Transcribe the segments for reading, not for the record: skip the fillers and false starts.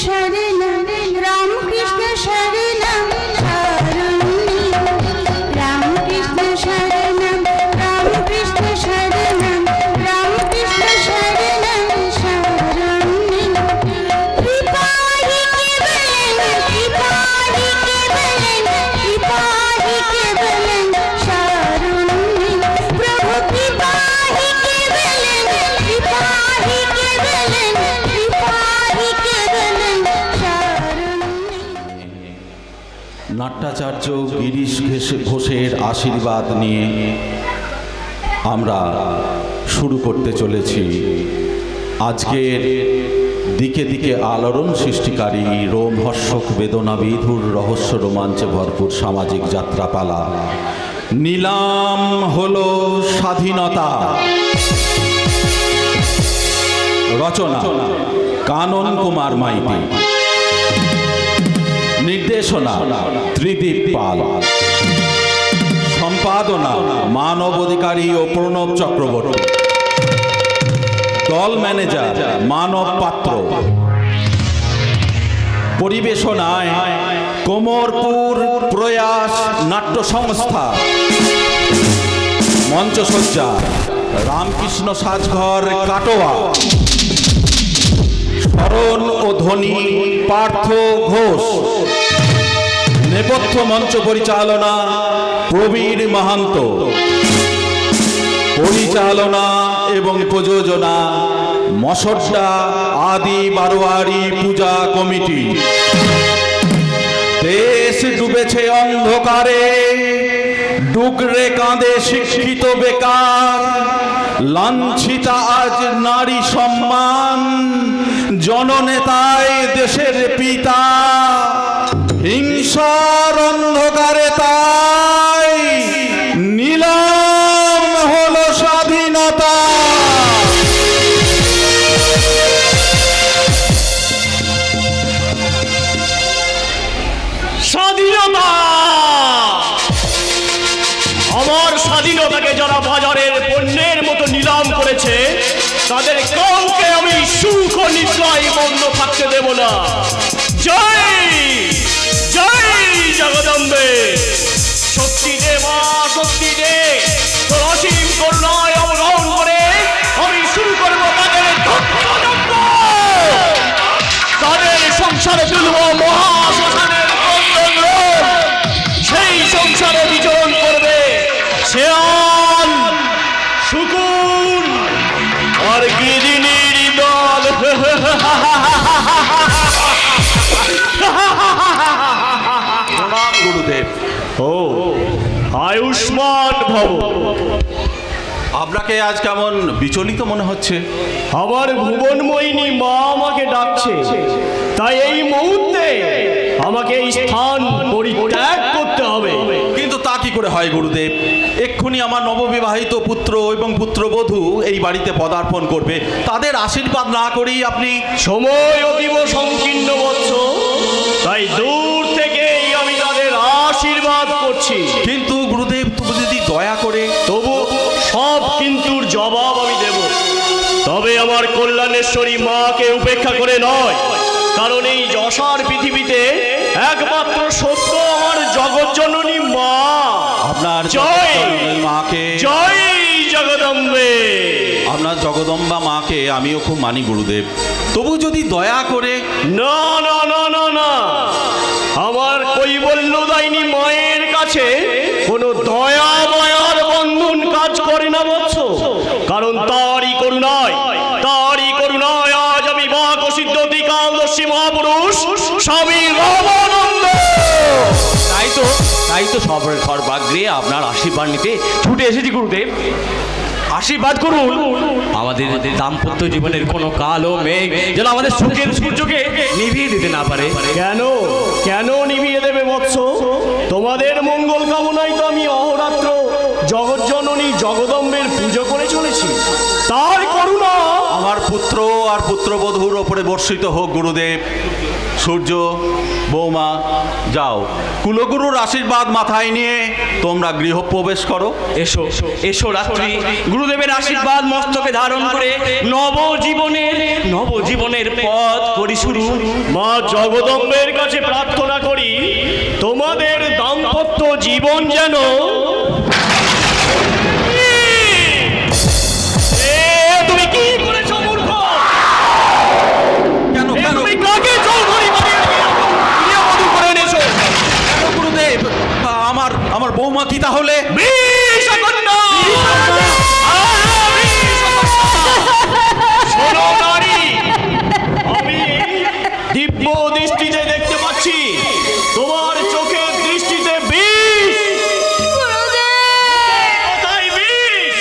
शरणं रामकृष्ण शरणं शरण्ये रामकृष्ण शरणं रामकृष्ण शरणं रामकृष्ण शरणं शरण्ये कृपा ही केवलं कृपा ही केवलं कृपा ही केवलं शरण्ये प्रभु कृपा ही केवलं कृपा ही केवलं कृपा ही केवलं शरण्ये। नाट्याचार्य गिरीश घोषের आशीर्वाद নিয়ে আমরা শুরু করতে চলেছি আজকের দিকে দিকে আলোড়ন সৃষ্টিকারী রোমহর্ষক বেদনা বিধুর রহস্য রোমাঞ্চে ভরপুর সামাজিক যাত্রাপালা নিলাম হলো স্বাধীনতা। রচনা কানন কুমার মাইতি, निर्देशना त्रिदीप पाल, सम्पादना मानव अधिकारी और प्रणब चक्रवर्ती, दल मैनेजर मानव पात्र, परिवेशनाय कोमरपुर प्रयास नाट्य संस्था, मंचसज्जा रामकृष्ण साजघर काटोया, शरण और ध्वनि पार्थ घोष, नेपथ्य मंच परिचालना प्रवीर महान्त, परिचालना एवं प्रयोजना मसड्डा आदि बारोयारी पूजा कमिटी। देश डुबेছে अंधकारे डुकरे काঁদে शिक्षित बेकार लांछिता आज नारी सम्मान जननेताय देशेर पिता हिंसार अंधकारे ताई नीलाम हलो स्वाधीनता। স্বাধীনতা আমার স্বাধীনতাকে যারা বাজারের পণ্যের মতো নিলাম করেছে তাদের কাউকে আমি সুখ ও নিদ্রায় বন্ধ থাকতে দেব না। জয় জয় জগদম্বে, শক্তি দে মা শক্তি দে, তোর অসীম করুণায় অবলম্বন করে আমি শুরু করব তাদের ধর্মযজ্ঞ, তাদের সংসারে তুলব মহাশ্মশানের কন্দল, সেই সংসারে বিচরণ করবে শেয়াল শুকুন আর গিরিনীর দল। গুরুদেব ও আয়ুষ্মান ভব। আপনাকে আজ কেমন বিচলিত মনে হচ্ছে? আমার ভুবনময়িনী মা আমাকে ডাকছে, তাই এই মুহূর্তে আমাকে এই স্থান পরিত্যাগ করতে হবে। কিন্তু তা কি করে হয় গুরুদেব? এক্ষুনি আমার নববিবাহিত পুত্র এবং পুত্রবধূ এই বাড়িতে পদার্পণ করবে, তাদের আশীর্বাদ না করেই আপনি? সময় অতীব সংকীর্ণ বৎস, তাই দূর থেকেই আমি তাদের আশীর্বাদ করছি। কিন্তু গুরুদেব তুমি যদি দয়া করে, তবু সব কিন্তুর জবাব আমি দেব, তবে আমার কল্যাণেশ্বরী মাকে উপেক্ষা করে নয়, কারণ এই যশার পৃথিবীতে একমাত্র সত্য আমার জগজ্জননী মা। আপনার জয় মাকে, জয় জগদম্বে। আপনার জগদম্বা মাকে আমিও খুব মানি গুরুদেব, তবু যদি দয়া করে। না না না না না, আমার কৈবল্যদায়িনী মায়ের কাছে কোনো দয়া মায়ার বন্ধন কাজ করে না বৎস, কারণ তারই করুণায় আজ আমি বাক সিদ্ধ ত্রিকালদর্শী মহাপুরুষ স্বামী রামানন্দ। তাই তো সর্বাগ্রে আপনার আশীর্বাদ নিতে ছুটে এসেছি গুরুদেব। আশীর্বাদ করুন আমাদের দাম্পত্য জীবনের কোনো কালো মেঘ যেন আমাদের সুখের সূর্যকে নিভিয়ে দিতে না পারে। কেন কেন নিভিয়ে দেবে বৎস? তোমাদের মঙ্গল কামনায় তো আমি অহরাত্র জগজ্জননী জগদম্বের পুজো করে চলেছি। তার করুণা আমার পুত্র আর পুত্রবধূর ওপরে বর্ষিত হোক গুরুদেব। সূর্য, বৌমা, যাও, কুলগুরুর আশীর্বাদ মাথায় নিয়ে তোমরা গৃহ প্রবেশ করো। এসো এসো রাত্রি, গুরুদেবের আশীর্বাদ মস্তকে ধারণ করে নবজীবনের পথ করি শুরু। মা জগদম্বের কাছে প্রার্থনা করি তোমাদের দাম্পত্য জীবন যেন তুমি কি করেছো মূর্খ? কেন কেন তুমি কাকে চৌধুরী বানিয়ে গৃহবধূ করে এনেছো? কেন গুরুদেব? আমার বৌমা কি তাহলে? শোনো নারী, আমি দিব্য দৃষ্টিতে দেখতে পাচ্ছি তোমার চোখের দৃষ্টিতে বিষ। কোথায় বিষ?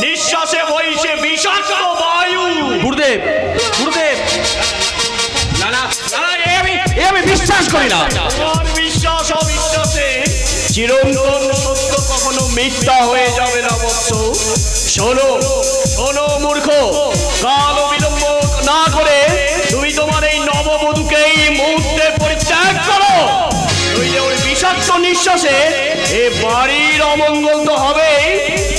নিঃশ্বাসে বইছে বিষাক্ত বায়ু। গুরুদেব, গুরুদেব, না না না, আমি বিশ্বাস করি না। তোমার বিশ্বাস অবিশ্বাসে চিরন্তন সত্য কখনো মিথ্যা হয়ে যাবে না বৎস। শোনো শোনো মূর্খ, কাল বিলম্ব না করে তুমি তোমার এই নববধূকে এই মুহূর্তে পরিত্যাগ করো, নইলে ওই বিষাক্ত নিঃশ্বাসে এ বাড়ির অমঙ্গল তো হবে,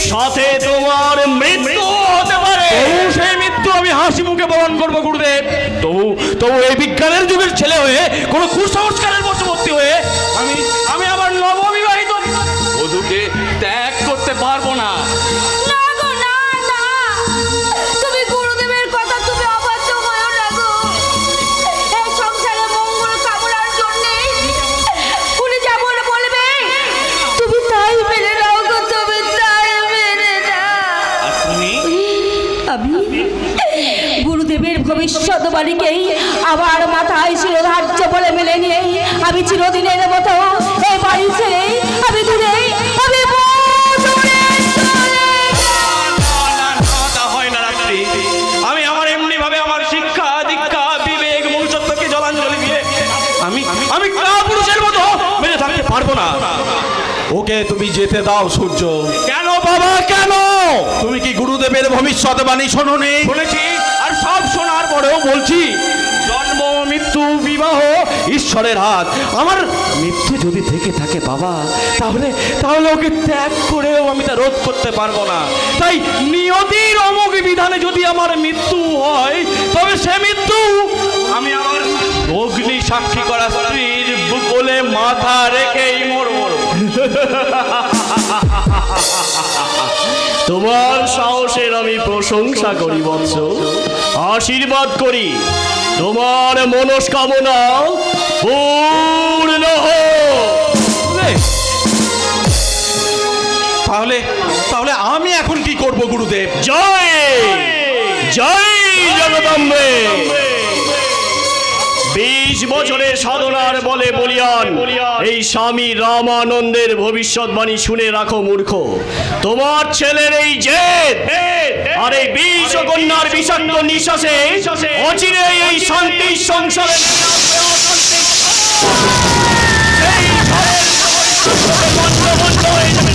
সাথে তোমার মৃত্যু হতে পারে। সেই মৃত্যু আমি হাসি মুখে বরণ করবো গুরুদেব। তবু এই বিজ্ঞানের যুগের ছেলে হয়ে কোনো কুসংস্কারের বশবর্তী হয়ে আমি আমার নববিবাহিত বধূকে ত্যাগ করতে পারবো না। না গো, না না, তুমি গুরুদেবের কথা তুমি অবাধ্য হও না গো। এই সংসারে মঙ্গল কামনার জন্য উনি যেমন বলবে তুমি তাই মেনে নাও গো, তুমি তাই মেনে নাও। আর তুমি? আমি গুরুদেবের ভবিষ্যৎবাণীকেই আমার মাথায় শিরোধার্য বলে মেনে নিয়ে আমি চিরদিনের মতো এই বাড়ি ছেড়ে আমি দূরে আমি আমি আমার এমনি ভাবে আমার শিক্ষা দীক্ষা বিবেক মনুষ্যত্বকে জলাঞ্জলি দিয়ে আমি কাপুরুষের মতো মেনে থাকতে পারবো না। ওকে তুমি যেতে দাও সূর্য। কেন বাবা, কেন? তুমি কি গুরুদেবের ভবিষ্যৎবাণী শোনোনি? শুনেছি, আর সব শোনার পরেও বলছি, জন্ম মৃত্যু বিবাহ ঈশ্বরের হাত। আমার মৃত্যু যদি থেকে থাকে বাবা, তাহলে ওকে ত্যাগ করেও আমি তা রোধ করতে পারবো না। তাই নিয়তির অমোঘ বিধানে যদি আমার মৃত্যু হয়, তবে সে মৃত্যু আমি আমার অগ্নি সাক্ষী করা স্ত্রীর বুকলে মাথা রেখেই মরব। তোমার সাহসের আমি প্রশংসা করি বৎস, আশীর্বাদ করি তোমার মনস্কামনা পূর্ণ হোক। তাহলে আমি এখন কি করব গুরুদেব? জয় জয় জগদম্বে। 20 বছরের সাধনার বলে বলিয়ান এই স্বামী রামানন্দের ভবিষ্যৎবাণী শুনে রাখো মূর্খ। তোমার ছেলের এই জেদ আর এই বিষ কন্যার বিষাক্ত নিঃশ্বাসে অচিরে এই শান্তির সংসারে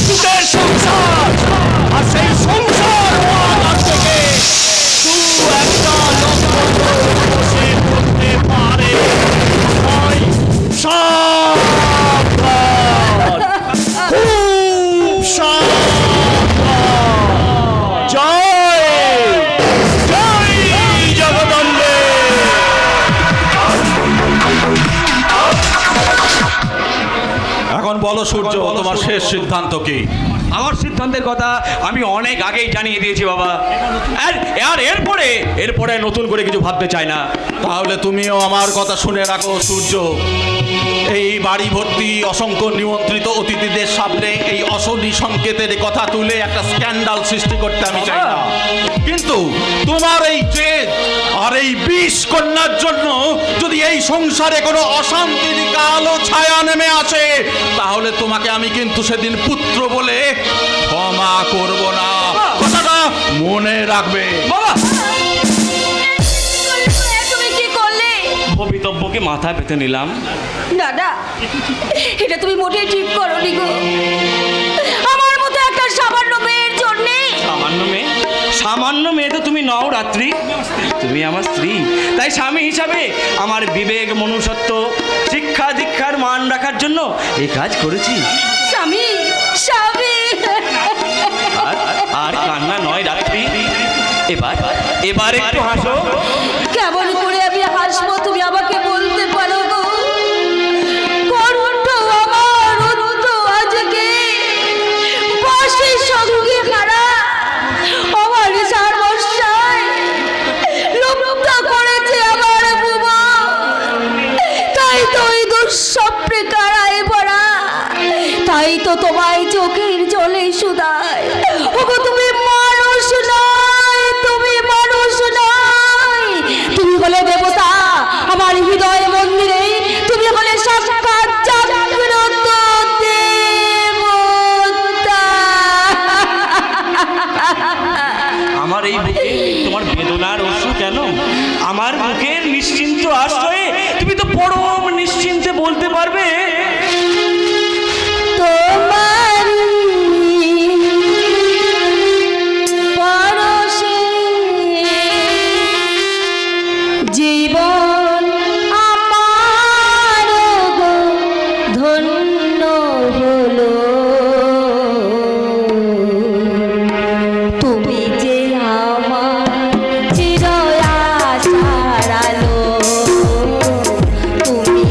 সুখের সংসার, আর সেই সংসার থেকে একটা নক্ষত্র বসে করতে পারে। সাবধান, খুব সাবধান। জয় জয় জগদম্বে। এখন বলো সূর্য, তোমার শেষ সিদ্ধান্ত কি? আমার সিদ্ধান্তের কথা আমি অনেক আগেই জানিয়ে দিয়েছি বাবা, আর এরপরে নতুন করে কিছু ভাবতে চাই না। তাহলে তুমিও আমার কথা শুনে রাখো সূর্য। এই বাড়ি ভর্তি অসংখ্য নিমন্ত্রিত অতিথিদের সামনে এই অশনি সংকেতের কথা তুলে একটা স্ক্যান্ডাল সৃষ্টি করতে আমি চাই না, কিন্তু তোমার এই জেদ আর এই বিষ কন্যার জন্য যদি এই সংসারে কোনো অশান্তির কালো ছায়া নেমে আসে, তাহলে তোমাকে আমি কিন্তু সেদিন পুত্র বলে ক্ষমা করব না। কথাটা মনে রাখবে বাবা। তুমি কি করলে? ভবিতব্যকে মাথায় পেতে নিলাম। দাদা, এটা তুমি মোটেই ঠিক করোনি গো। আমার মতো একটা সামান্য মেয়ের জন্য, সামান্য মেয়ে তো তুমি নও রাত্রি, তুমি আমার স্ত্রী। তাই স্বামী হিসাবে আমার বিবেক, মনুষ্যত্ব, শিক্ষা দীক্ষার মান রাখার জন্য এই কাজ করেছি। স্বামী স্বামী আর কান্না নয় রাত্রি, এবার এবার একটু হাসো। কেমন করে আমি হাসবো তুমি আমাকে বলতে পারো গো? কণ্ঠ আমার রুদ্ধ আজকে বাঁশি সঙ্গে হারা আমার সর্বস্বয় লুপ্ত করেছে আমার বুমা। তাই তো ওই দুঃস্বপ্নে কারায় ভরা, তাই তো তোমায় চোখের জলে শুধায়। ওগো তুমি মানুষ নয়, তুমি মানুষ নয়, তুমি হলে দেবতা আমার হৃদয় মন্দিরে, তুমি হলে সাক্ষাৎ জাগ্রত দেবতা। আমার এই বুকে তোমার বেদনার অশ্রু কেন? আমার বুকের নিশ্চিন্ত আশ্রয়ে তুমি তো পরম নিশ্চিন্তে বলতে পারবে তোমার পরশে জীবন আমার গো ধন্য হলো। তুমি যে আমার চির আশার আলো, তুমি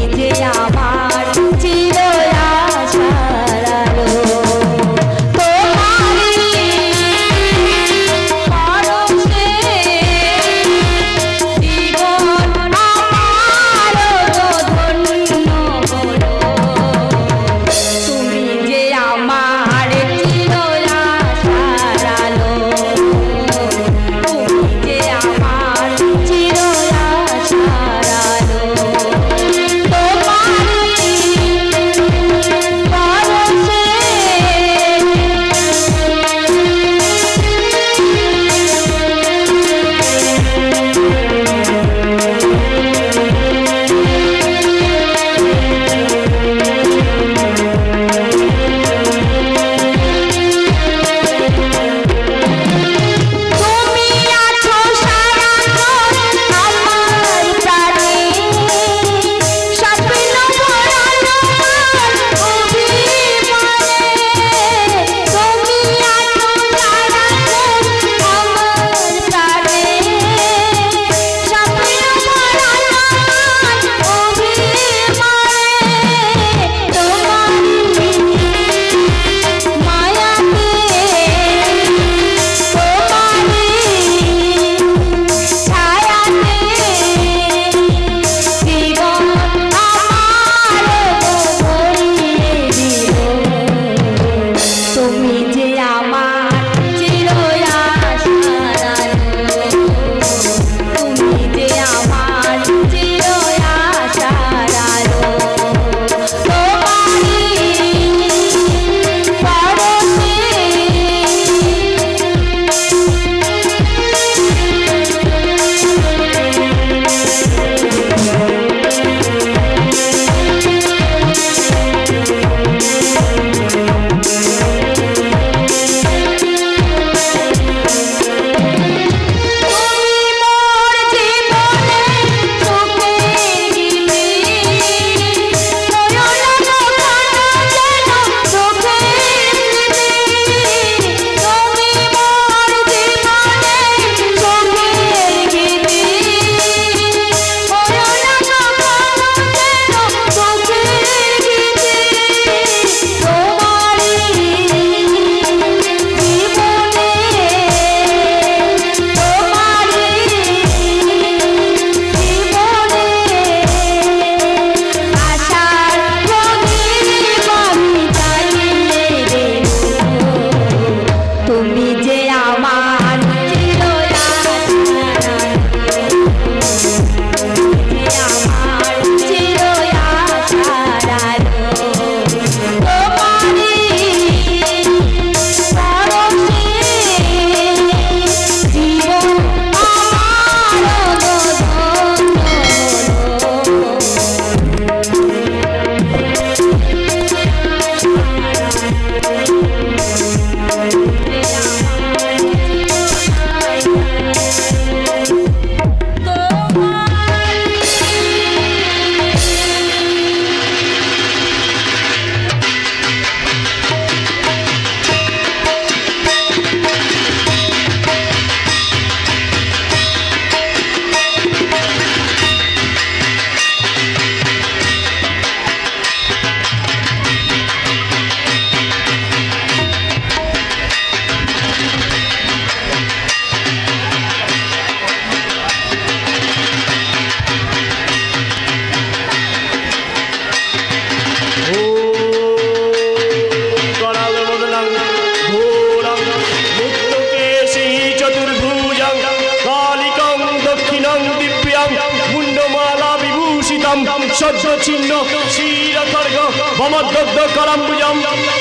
পালিকাম সহ্য চিহ্ন শিরখর্গ ভমদ্দগ্ধ কলাম্বুজম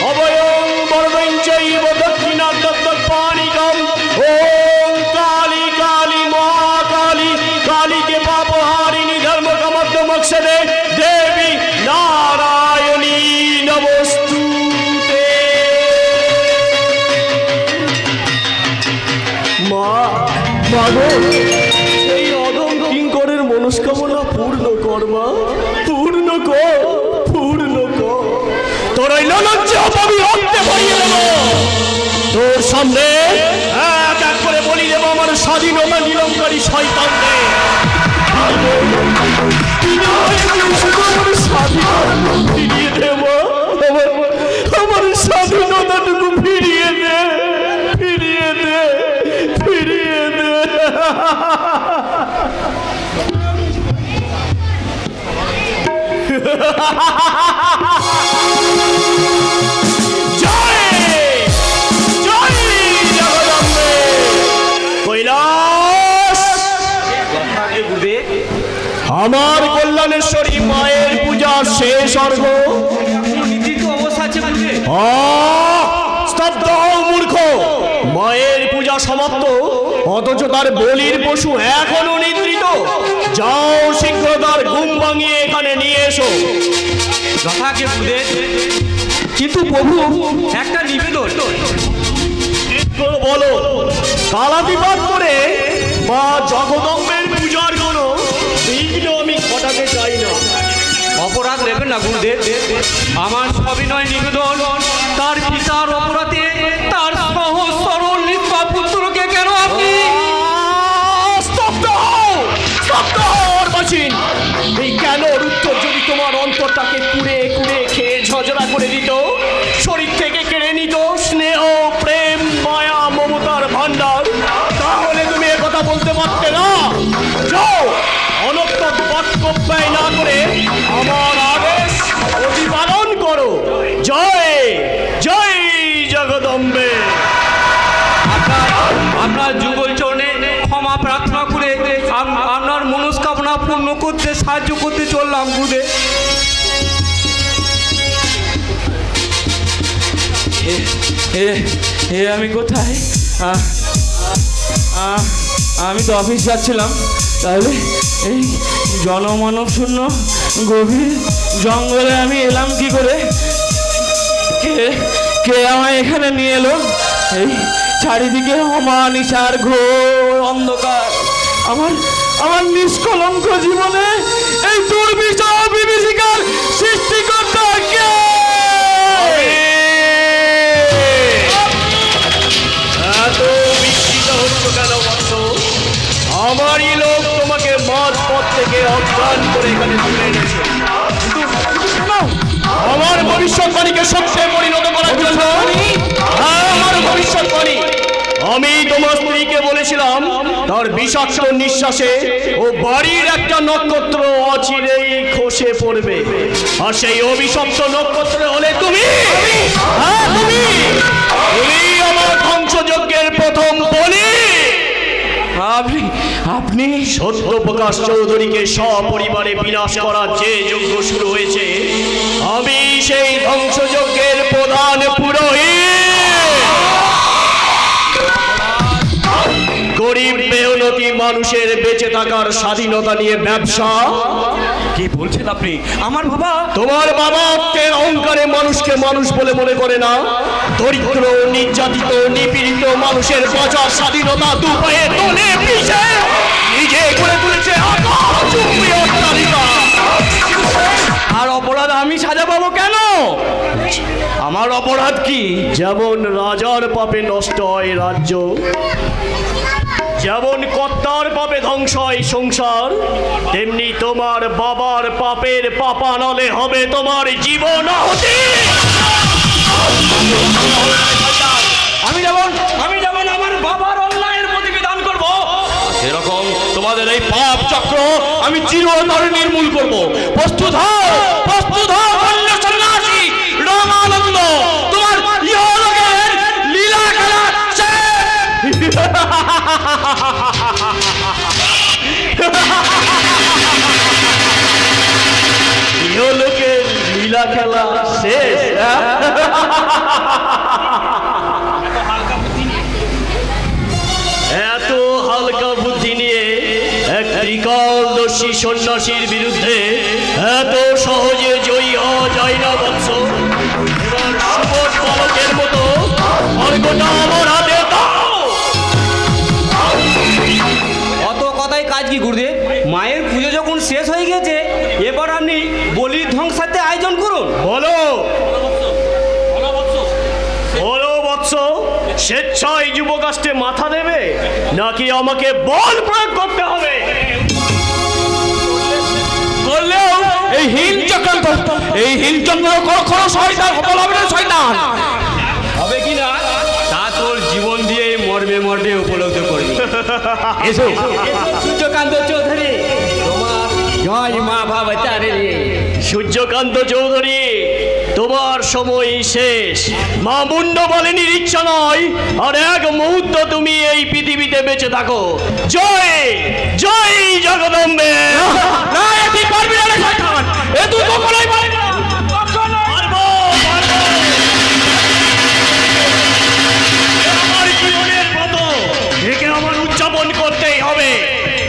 অবয়ং বর্বঞ্চৈব দক্ষিণাদ্দগ্ধ পানিকম ওম কালী কালী মহাকালী কালীকে পাপহারিণী ধর্ম কামদ্দ মকসদে দেবী নারায়ণী নমস্তুতে। মা মাগো এই অদম কিঙ্করের মনস্কামনা পূর্ণ কর মা, পূর্ণ কর, পূর্ণ কর। তোর ওই নলজ্জ আমি রক্তে ভরিয়ে দেব, তোর সামনে এক এক করে বলি দেব আমার স্বাধীনতা নিলঙ্কারী শয়তানদের। ফিরিয়ে দেব, আমার স্বাধীনতাটুকু ফিরিয়ে দে, ফিরিয়ে দে, ফিরিয়ে দে। জয় জয় জগদম্বে। কৈলাস আমার কল্যাণেশ্বরী মায়ের পূজা শেষ অর্ঘ। স্তব্ধ হও মূর্খ, মায়ের পূজা সমাপ্ত, অথচ তার বলির পশু এখনো নিদ্রিত। যাও শীঘ্র তার ঘুম ভাঙিয়ে এখানে নিয়ে এসো। কিন্তু প্রভু একটা নিবেদন। বলো। কালাতিপাত করে মা জগদম্বের পূজার কোনো বিঘ্ন আমি ঘটাতে চাই না। অপরাধ নেবেন না গুরুদেব, আমার সবিনয় নিবেদন। তার পিতার অপরাধে তার সহজ সরল নিষ্পাপ পুত্রকে কেন আপনি স্তব্ধ হও, স্তব্ধ হও অর্বাচীন। এই কেন উত্তর যদি তোমার অন্তরটাকে কুড়ে কুড়ে খেয়ে ঝরঝরা করে দিত, শরীর থেকে কেড়ে নিত স্নেহ প্রেম মায়া মমতার ভান্ডার, তাহলে তুমি একথা বলতে পারতে না। যাও অনর্থক বাক্য ব্যয় না করে আমার আদেশ প্রতিপালন করো। জয় জয় জগদম্বে। আপনার যুগল চরণে ক্ষমা প্রার্থনা করে আপনার মনস্কামনা পূর্ণ করতে সাহায্য করতে চললাম গুরুদেব। আমি কোথায়? আমি তো অফিস যাচ্ছিলাম, তাহলে এই জনমানব শূন্য গভীর জঙ্গলে আমি এলাম কি করে? কে আমায় এখানে নিয়ে এলো? এই চারিদিকে অমানিসার ঘোর অন্ধকার। আমার নিষ্কলঙ্ক জীবনে এই দুর্বিষহ বিভীষিকার সৃষ্টিকর্তা কে? এত বিস্মিত হচ্ছ কেন বৎস? আমারই লোক তোমাকে মাঝ পথ থেকে অজ্ঞান করে এখানে তুলে এনেছে আমার ভবিষ্যৎবাণীকে সত্যে পরিণত করার জন্য। আমার ভবিষ্যৎবাণী আমি তোমার স্ত্রীকে বলেছিলাম তার বিষাক্ত নিঃশ্বাসে ও বাড়ির একটা নক্ষত্র অচিরেই খসে পড়বে, আর সেই অভিশপ্ত নক্ষত্র হলে তুমি। তুমি আমার ধ্বংসযজ্ঞের প্রথম বলি। আপনি সত্যপ্রকাশ চৌধুরীকে সপরিবারে বিনাশ করার যে যজ্ঞ শুরু হয়েছে, আমি সেই ধ্বংসযজ্ঞের প্রধান পুরোহিত। গরিব মেহনতি মানুষের বেঁচে থাকার স্বাধীনতা নিয়ে ব্যবসা। কি বলছেন আপনি? আমার বাবা তোমার বাবা অর্থের অহংকারে মানুষকে মানুষ বলে মনে করে না। দরিদ্র নির্যাতিত নিপীড়িত মানুষের বাঁচার স্বাধীনতা দুপায়ে তোলে পিছে নিজে করে তুলেছে অট্টালিকা। আর অপরাধ আমি সাজা পাবো কেন? আমার অপরাধ কি? যেমন রাজার পাপে নষ্ট হয় রাজ্য, যেমন কর্তার পাপে ধ্বংস হয় সংসার, তেমনি তোমার বাবার পাপের পাপানলে হবে তোমার জীবন আহুতি। আমি যেমন আমার বাবার অন্যায়ের প্রতিবিধান করব, সেরকম তোমাদের এই পাপ চক্র আমি চিরতরে নির্মূল করব। প্রস্তুত হও, প্রস্তুত হও বন্য সন্ন্যাসী রামানন্দ, তোমার ইহলোকের লীলা খেলা শেষ। লীলা খেলা শেষ। এত হালকা বুদ্ধি নিয়ে এক ত্রিকালদর্শী সন্ন্যাসীর বিরুদ্ধে এত সহজে জয়ী হওয়া যায় না বৎস। এবার সুবোধ বালকের মতো স্বর্গটা আমার হাতে দাও। অত কথাই কাজ কি গুরুদেব? মায়ের পুজো যখন শেষ হয়ে গেছে, এবার আপনি বলির ধ্বংসাতে আয়োজন করুন। বলো বলো বৎস, স্বেচ্ছায় যুবকাষ্টে মাথা দেবে নাকি আমাকে বল প্রয়োগ করতে হবে? করলেও এই হিল চক্রান্ত, এই হিল চক্র কখনো শয়তান সফল হবে না। শয়তান হবে কি না তা তোর জীবন দিয়ে মর্মে মর্মে উপলব্ধ করবি। এসো সূর্যকান্ত চৌধুরী, তোমার জয় মা ভবতারে। সূর্যকান্ত চৌধুরী, তোমার সময় শেষ। মা মুন্ড বলেনির ইচ্ছা নয় আর এক মুহূর্ত তুমি এই পৃথিবীতে বেঁচে থাকো। জয় জয় জগদম্বে। না, এ তুই পারবি না রে শয়তান, এ তুই কখনোই পারবি না। পারবো, পারবো। আমার জীবনের মতো একে আমার উদযাপন করতেই হবে।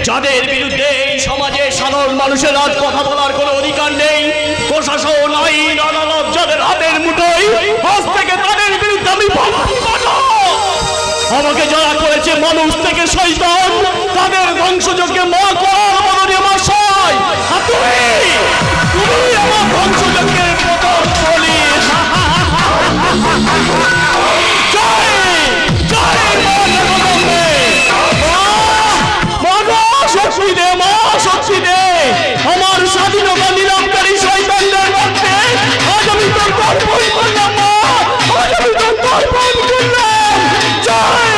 যাদের বিরুদ্ধে এই সমাজে সাধারণ মানুষের আজ কথা বলার কোনো অধিকার নেই, প্রশাসন আইন আদালত যাদের হাতের মুঠোয়, আজ থেকে তাদের বিরুদ্ধে আমি আমাকে যারা করেছে মানুষ থেকে শয়তান, তাদের ধ্বংসযজ্ঞে মা করার মাননীয় মহাশয়। আর তুমি আমার ধ্বংসযজ্ঞের পতন বলি। জয় জয় মা জগদম্বে। মা শক্তি দে, মা শক্তি দে। আমার স্বাধীনতা নিলামকারী শয়তানদের মধ্যে আজ আমি তোর তর্পণ করলাম মা, আজ আমি তোর তর্পণ করলাম। জয়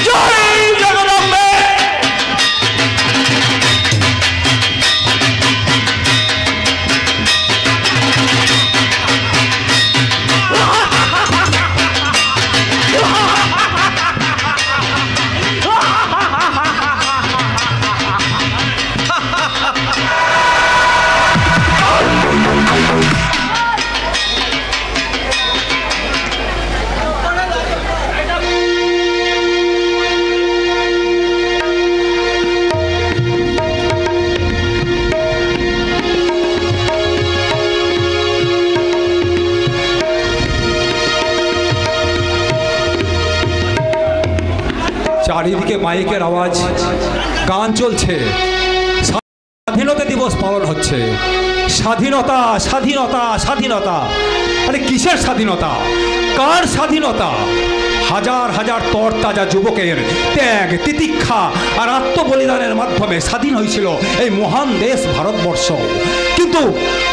জয় জগদম্বে। চারিদিকে মাইকের আওয়াজ, গান চলছে, স্বাধীনতা দিবস পালন হচ্ছে। স্বাধীনতা স্বাধীনতা স্বাধীনতা। আরে কিসের স্বাধীনতা? কার স্বাধীনতা? হাজার হাজার তরতাজা যুবকের ত্যাগ, তিতিক্ষা আর আত্মবলিদানের মাধ্যমে স্বাধীন হয়েছিল এই মহান দেশ ভারতবর্ষ। কিন্তু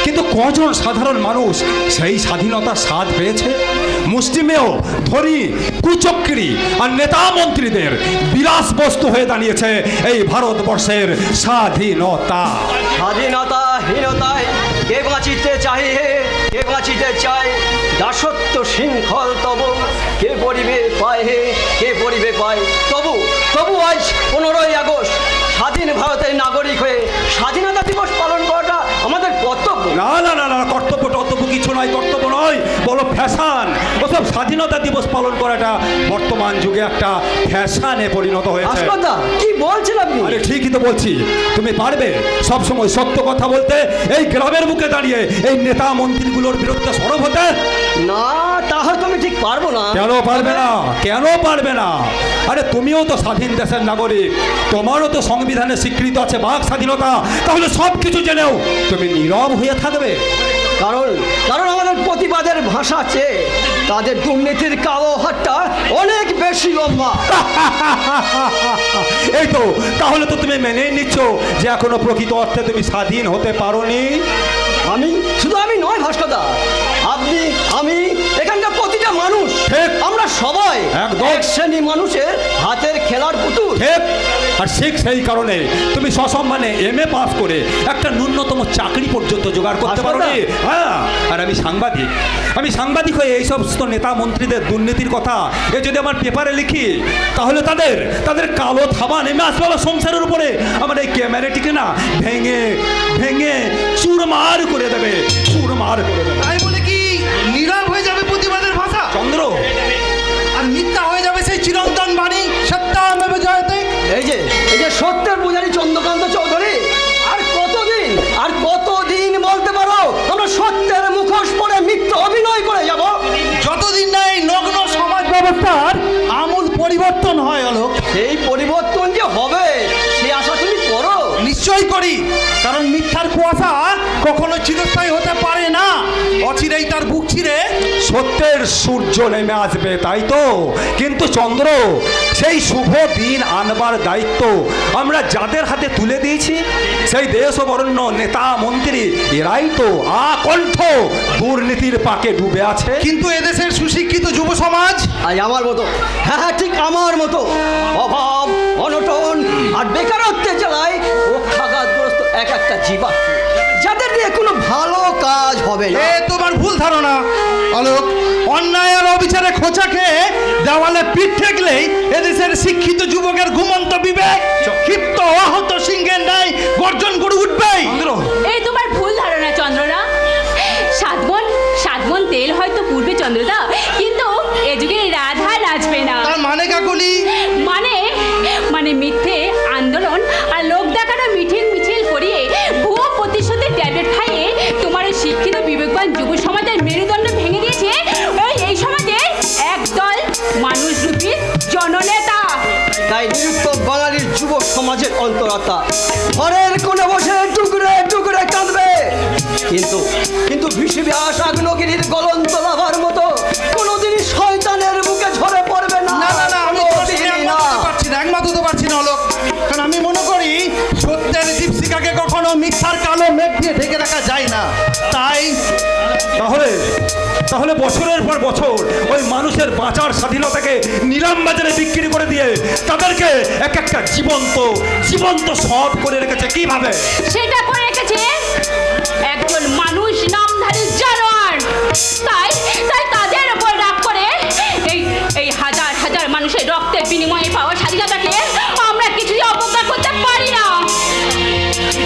কিন্তু কজন সাধারণ মানুষ সেই স্বাধীনতার স্বাদ পেয়েছে? মুষ্টিমেয় ধনী কুচক্রী আর নেতা মন্ত্রীদের বিলাস বস্তু হয়ে দাঁড়িয়েছে এই ভারতবর্ষের স্বাধীনতা। স্বাধীনতাহীনতায় কে বাঁচিতে চাহে, কে বাঁচিতে চায় দাসত্ব শৃঙ্খল। তবু কে পরিবে পায় হে, কে পরিবে পায়। তবু তবু আজ 15ই আগস্ট স্বাধীন ভারতের নাগরিক হয়ে স্বাধীনতা দিবস পালন করাটা আমাদের কর্তব্য। না না না না, কর্তব্য টর্তব্য কিছু নয়, কর্তব্য নয়, বলো ফ্যাশন। ওসব স্বাধীনতা দিবস পালন করাটা বর্তমান যুগে একটা ফ্যাশনে পরিণত হয়েছে। হাসপাতা কি বলছেন আপনি? আরে ঠিকই তো বলছি। তুমি পারবে সবসময় সত্য কথা বলতে, এই গ্রামের বুকে দাঁড়িয়ে এই নেতা মন্ত্রীগুলোর বিরুদ্ধে সরব হতে? না, তা হয়তো আমি ঠিক পারবো না। কেন পারবে না? কেন পারবে না? আরে তুমিও তো স্বাধীন দেশের নাগরিক, তোমারও তো সংবিধানে স্বীকৃত আছে বাক স্বাধীনতা। তাহলে সব কিছু জেনেও তুমি নীরব হয়ে থাকবে? কারণ কারণ আমাদের প্রতিবাদের ভাষা চেয়ে তাদের দুর্নীতির কালো হাতটা অনেক বেশি লম্বা। এই তো, তাহলে তো তুমি মেনে নিচ্ছ যে এখনো প্রকৃত অর্থে তুমি স্বাধীন হতে পারোনি। শুধু আমি নয় ভাস্করদা, আপনি, আমি, এখানকার প্রতিটা মানুষ, আমরা সবাই একদম এক শ্রেণী মানুষের হাতের খেলার পুতুল। ঠিক। আর সেই কারণে তুমি সসম্মানে MA পাস করে একটা ন্যূনতম চাকরি পর্যন্ত জোগাড় করতে পারোনি। হ্যাঁ, আর আমি সাংবাদিক হয়ে এই সমস্ত নেতা মন্ত্রীদের দুর্নীতির কথা যদি আমার পেপারে লিখি, তাহলে তাদের কালো থাবা নেমে আসবে আমার সংসারের উপরে। আমার এই ক্যামেরাটিকে না ভেঙে ভেঙে চুরমার করে দেবে, চুরমার করে দেবে। হয় অলোক? এই পরিবর্তন যে হবে সে আশা তুমি করো? নিশ্চয়ই করি, কারণ মিথ্যার কুয়াশা কখনো চিরস্থায়ী হতে পারে না। অচিরেই তার বুক ছিঁড়ে সত্যের সূর্য নেমে আসবে, তাই তো? কিন্তু চন্দ্র, সেই শুভ দিন আনবার দায়িত্ব আমরা যাদের হাতে তুলে দিয়েছি, সেই দেশ ও বরেণ্য নেতা মন্ত্রী, এরাই তো আকণ্ঠ দুর্নীতির পাকে ডুবে আছে। কিন্তু এদেশের সুশিক্ষিত যুব সমাজ, আজ আমার মতো, হ্যাঁ ঠিক আমার মতো, অভাব, অনটন আর বেকারত্বের জ্বালায় পক্ষাঘাতগ্রস্ত এক একটা জীবাত্মা, যাদের দিয়ে কোনো ভালো কাজ হবে না। এ তোমার ভুল ধারণা অলোক। অন্যায় আর অবিচারে খোঁচা খেয়ে দেওয়ালে পিঠ ঠেকলেই এদেশের শিক্ষিত যুবকের ঘুমন্ত বিবেক ক্ষিপ্ত আহত সিংহের ন্যায় গর্জন করে উঠবেই। এই তোমার ভুল ধারণা চন্দ্রদা। সাতমন তেল হয়তো পূর্বে চন্দ্রদা, কিন্তু এ যুগে রাধা নাচবে না। তার মানে কাকুলি? মানে মিথ্যে আন্দোলন আর লোক দেখানো মিছিল করিয়ে ভুয়ো প্রতিশ্রুতির ট্যাবলেট খাইয়ে তোমার শিক্ষিত বিবেকবান যুব সমাজের মেরুদণ্ড ভেঙে দিয়েছে এই সমাজের একদল মানুষরূপী জননেতা। তাই নিরুত্তর বাঙালির যুব সমাজের অন্তরাত্মা ঘরের কোণে বসে টুকরে টুকরে কাঁদবে, কিন্তু বিষব্যাস আগ্নেয়গিরির গলন্ত লাভার মতো কোনোদিনই শয়তানের বুকে ঝরে পড়বে না। না না না, আমি একমত হতে পারছি না অলোক। কারণ আমি মনে করি সত্যের দীপশিখাকে কখনো মিথ্যার কালো মেঘ দিয়ে ঢেকে রাখা যায় না। তাহলে বছরের পর বছর ওই মানুষের বাঁচার স্বাধীনতাকে নিলাম বাজারে বিক্রি করে দিয়ে তাদেরকে এক একটা জীবন্ত সৎ করে রেখেছে কিভাবে? সেটা করে রেখেছে একজন মানুষ নামধারী জানোয়ার। তাই তাদের উপর রাগ করে এই হাজার হাজার মানুষের রক্তের বিনিময়ে পাওয়া স্বাধীনতাকে আমরা কিছুই অবজ্ঞা করতে পারি না।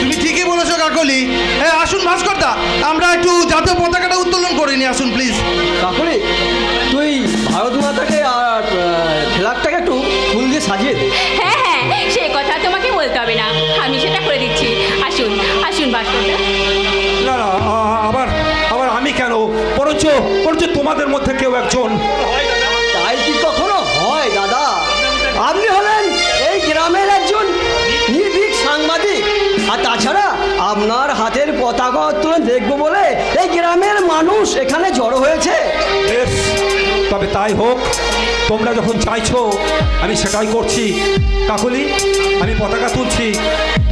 তুমি ঠিকই বলেছো কাকলি। হ্যাঁ, আসুন ভাস্করদা, আমরা একটু জাতীয় পতাকাটা উত্তোলন করে নিই, আসুন প্লিজ। কাকলি, তুই ভারত মাতাকে আর ফ্ল্যাগটাকে একটু ফুল দিয়ে সাজিয়ে দে। হ্যাঁ, সে কথা তোমাকে বলতে হবে না, আমি সেটা করে দিচ্ছি। আসুন ভাস্করদা। না না, আবার আমি কেন? বরঞ্চ তোমাদের মধ্যে কেউ একজন। তাই কি কখনো হয় দাদা? আপনি হলেন এই গ্রামের একজন নির্ভীক সাংবাদিক, আর তাছাড়া আপনার হাতের পতাকা উত্তোলন দেখবো বলে এই গ্রামের মানুষ এখানে জড়ো হয়েছে। বেশ, তবে তাই হোক। তোমরা যখন চাইছো আমি সেটাই করছি। কাকলি, আমি পতাকা তুলছি,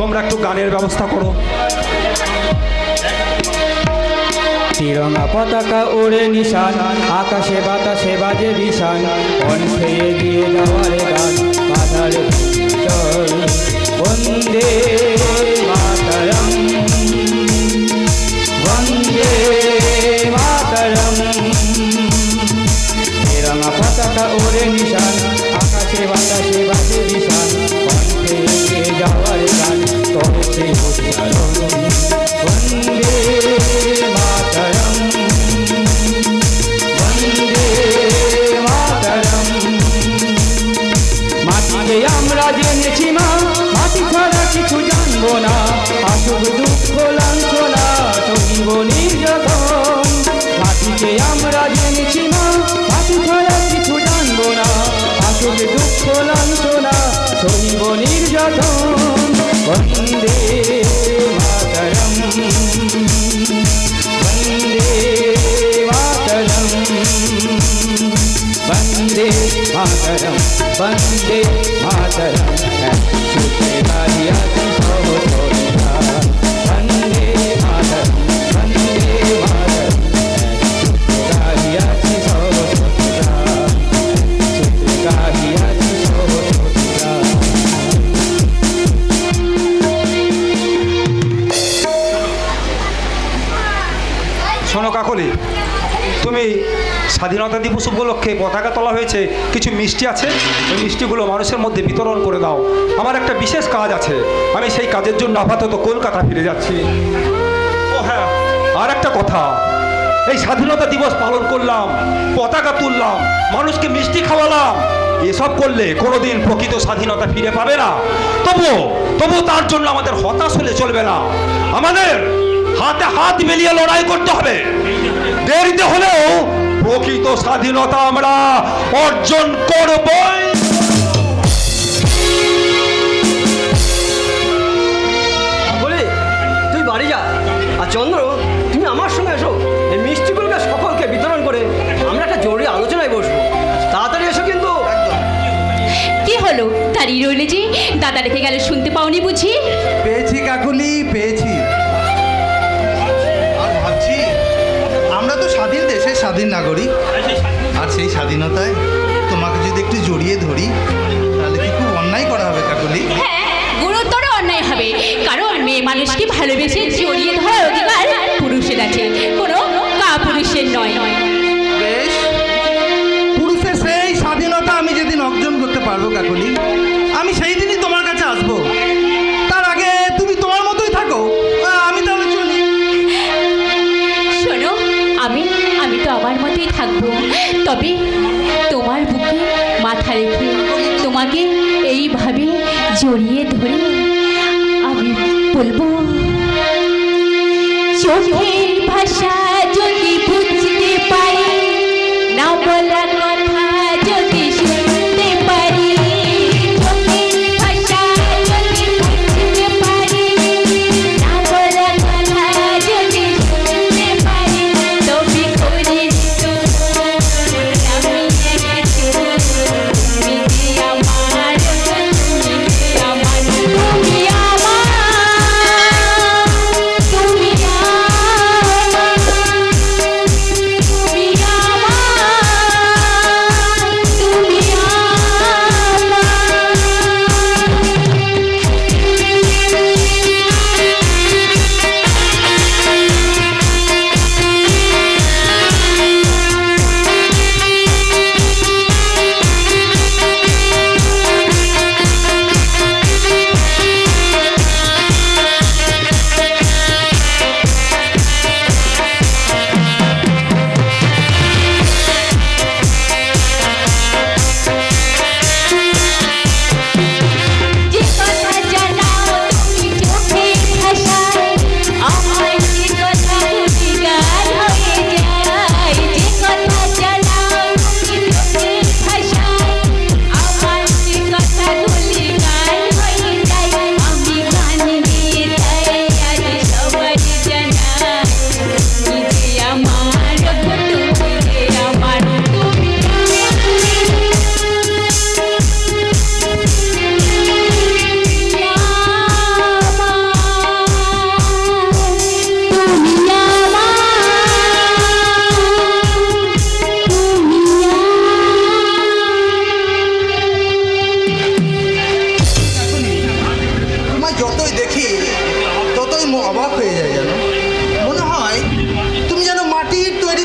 তোমরা একটু গানের ব্যবস্থা করো। তিরঙ্গা পতাকা ওড়ে নিশান, আকাশে বাতাসে বাজে বিশান, কণ্ঠে এগিয়ে যাওয়ার গান বাধার চল, বন্দে মাতরম, বন্দে মাতরম। তিরঙ্গা পতাকা ওড়ে নিশান, আকাশে বাতাসে বাজে বিশান, কণ্ঠে এগিয়ে যাওয়ার গান করছে উচ্চারণ, বন্দে মাতরম, বন্দে মাতরম। মাটিকে আমরা জেনেছি মা, মাটি ছাড়া কিছু জানবো না, আসুক দুঃখ লাঞ্ছনা সহিব নির্যাতন। মাটিকে আমরা জেনেছি মা, মাটি ছাড়া কিছু জানবো না, আসুক দুঃখ লাঞ্ছনা সহিব নির্যাতন। বন্দে মাতরম, বন্দে মাতরম, বন্দে মাতরম, বন্দে মাতরম। ছুটে বাড়িয়াছি সহচরীরা, বন্দে মাতরম, বন্দে মাতরম। ছুটে বাড়িয়াছি সহচরীরা, ছুটে বাড়িয়াছি সহচরীরা। শোনো কাকলি, তুমি স্বাধীনতা দিবস উপলক্ষে পতাকা তোলা হয়েছে, কিছু মিষ্টি আছে, ওই মিষ্টিগুলো মানুষের মধ্যে বিতরণ করে দাও। আমার একটা বিশেষ কাজ আছে, আমি সেই কাজের জন্য আপাতত কলকাতা ফিরে যাচ্ছি। ও হ্যাঁ, আর একটা কথা, এই স্বাধীনতা দিবস পালন করলাম, পতাকা তুললাম, মানুষকে মিষ্টি খাওয়ালাম, এসব করলে কোনোদিন প্রকৃত স্বাধীনতা ফিরে পাবে না। তবু তার জন্য আমাদের হতাশ হলে চলবে না, আমাদের হাতে হাত মিলিয়ে লড়াই করতে হবে। দেরিতে হলেও প্রকৃত স্বাধীনতা আমরা অর্জন করবই। আর চন্দ্র, তুমি আমার সঙ্গে এসো, এই মিষ্টিগুলোকে সকলকে বিতরণ করে আমরা একটা জরুরি আলোচনায় বসবো। তাড়াতাড়ি এসো কিন্তু। কি হলো, দাঁড়িয়ে রইলে যে? দাদা রেখে গেলে শুনতে পাওনি বুঝি? পেয়েছি কাকুলি, পেয়েছি। আর ভাবছি আমরা তো স্বাধীন দেশের স্বাধীন নাগরিক, আর সেই স্বাধীনতায় তোমাকে যদি একটু জড়িয়ে ধরি তাহলে কি খুব অন্যায় করা হবে কাকুলি? হ্যাঁ, গুরুতর অন্যায় হবে, কারণ মেয়ে মানুষকে ভালোবেসে জড়িয়ে ধরার অধিকার পুরুষের আছে, কোনো কাপুরুষের নয়। বেশ, পুরুষের সেই স্বাধীনতা আমি যেদিন অর্জন করতে পারবো কাকুলি, আমি সেই দিনই তোমার কাছে আসবো। তার আগে তুমি তোমার মতোই থাকো, আমি তাহলে চলি। শোনো, আমি তো আমার মতোই থাকবো, তবে তোমার বুকে মাথা রেখে তোমাকে এইভাবে জড়িয়ে ধরে আমি বলবো, চোখের ভাষা যদি বুঝতে পারি, না বলা কথা যদি শুনতে পারি, চোখের ভাষা যদি বুঝতে পারি, না বলা কথা যদি শুনতে পারি, তবে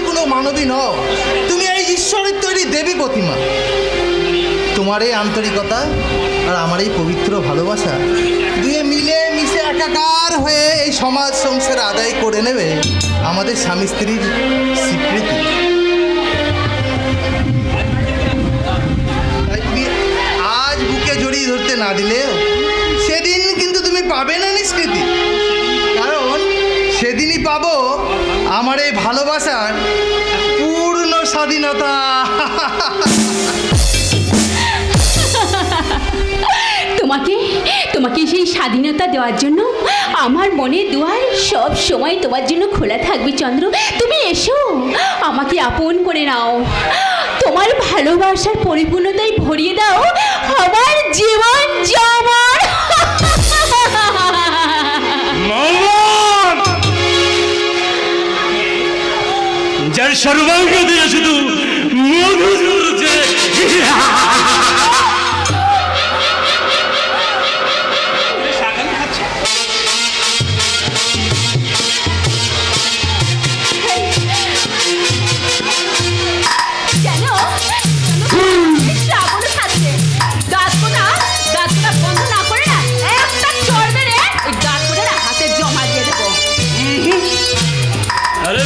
করে মানবী নও, তুমি এই ঈশ্বরের তৈরি দেবী প্রতিমা। তোমার এই আন্তরিকতা আর আমার এই পবিত্র ভালোবাসা দুয়ে মিলে মিশে একাকার হয়ে এই সমাজ সংসার আদায় করে নেবে আমাদের স্বামী স্ত্রীর স্বীকৃতি। তাই তুমি আজ বুকে জড়িয়ে ধরতে না দিলেও সেদিন কিন্তু তুমি পাবে না নিষ্কৃতি, কারণ সেদিনই পাবো আমার এই ভালোবাসার পূর্ণ স্বাধীনতা। তোমাকে সেই স্বাধীনতা দেওয়ার জন্য আমার মনের দুয়ার সব সময় তোমার জন্য খোলা থাকবে চন্দ্র। তুমি এসো, আমাকে আপন করে নাও, তোমার ভালোবাসার পরিপূর্ণতায় ভরিয়ে দাও আমার জীবন যেমন। যার সর্বাঙ্গ দিয়ে শুধু মধু ঝরছে,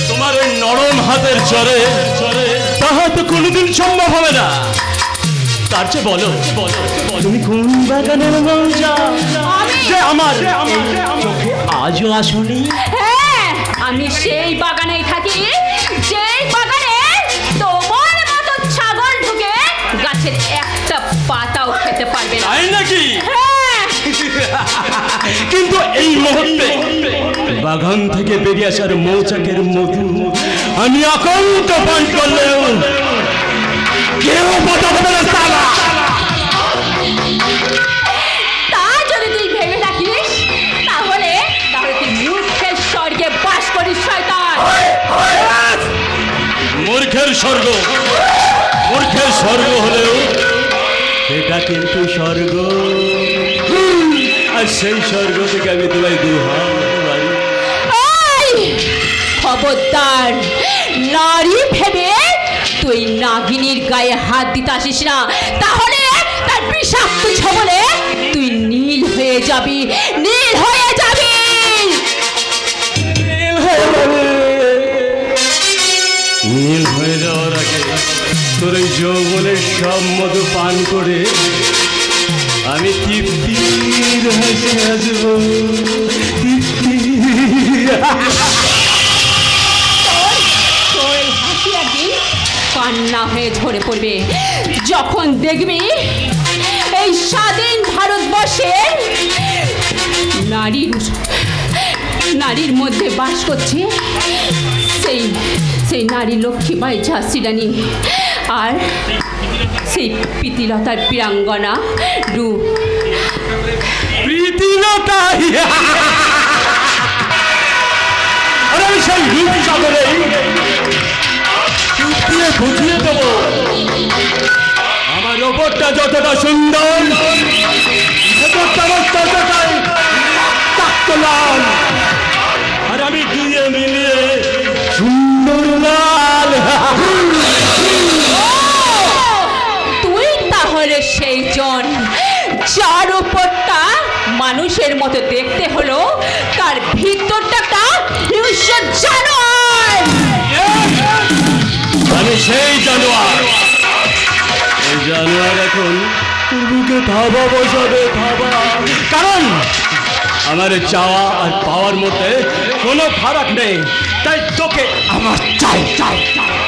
তোমার ওই নরম হাতের চরে তাহা তো কোনোদিন সম্ভব হবে না। তার চেয়ে বলো তুমি কোন বাগানের মঞ্জা যে আমার চোখে আজও আসনি? হ্যাঁ, আমি সেই বাগানেই থাকি, যেই বাগানে তোমার মতো ছাগল ঢুকে গাছের একটা পাতাও খেতে পারবে না। তাই নাকি? হ্যাঁ, কিন্তু এই মুহূর্তে বাগান থেকে বেরিয়ে আসার মৌচাকের মধু আমি আকান্ত পান করলেও কেউ পটাবে না সালা। তা যদি তুই ভেবে থাকিস তাহলে তুই মূর্খের স্বর্গে বাস করিস শয়তান। মূর্খের স্বর্গ, মূর্খের স্বর্গ হলেও এটা কিন্তু স্বর্গ, আর সেই স্বর্গ থেকে আমি তোমায় দুহাত পারি। খবরদার, নারী ভেবে তুই নাগিনীর গায়ে হাত দিতে আসিস না, তাহলে তার বিষাক্ত ছবলে তুই নীল হয়ে যাবি, নীল হয়ে যাবি। নীল হয়ে যাওয়ার আগে তোর এই যৌবনের সব মধু পান করে আমি তৃপ্তির হাসি আসবো। হাসি একদিন কান্না হয়ে ঝরে পড়বে যখন দেখবি এই স্বাধীন ভারতবর্ষের নারীর মধ্যে বাস করছে সেই নারী লক্ষ্মীবাই ঝাঁসি রানী আর সেই প্রীতিলতার প্রিয়াঙ্গনা রূপ। প্রীতিলতা সেই রূপ সাগরে বুঝিয়ে দেব আমার ওপরটা যতটা সুন্দর আর আমি দুয়ে মিলিয়ে সুন্দর লাল। তুই তাহলে সেই জন যার উপরটা মানুষের মতো দেখতে হলো তার ভিতরটা হিংস্র জানোয়ার। আমি সেই জানোয়ার, এই জানোয়ার এখন বুকে থাবা বসাবে থাবা, কারণ আমার চাওয়া আর পাওয়ার মধ্যে কোনো ফারাক নেই, তাই তোকে আমার চাই চাই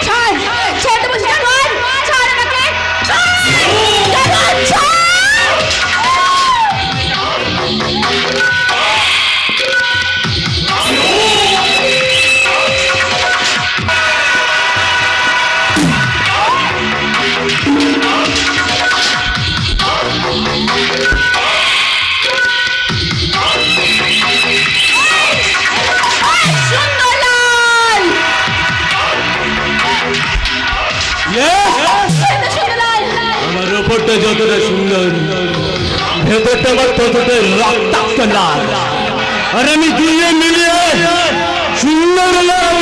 ছাড়, ছোট বসে জানোয়ার, ছাড় আমাকে, ছাড়। আমার ওপরটা যতটা সুন্দর ভেতরটা আমার ততটা রক্তাক্ত লাল, আর আমি দুইয়ে মিলিয়ে সুন্দর লাল।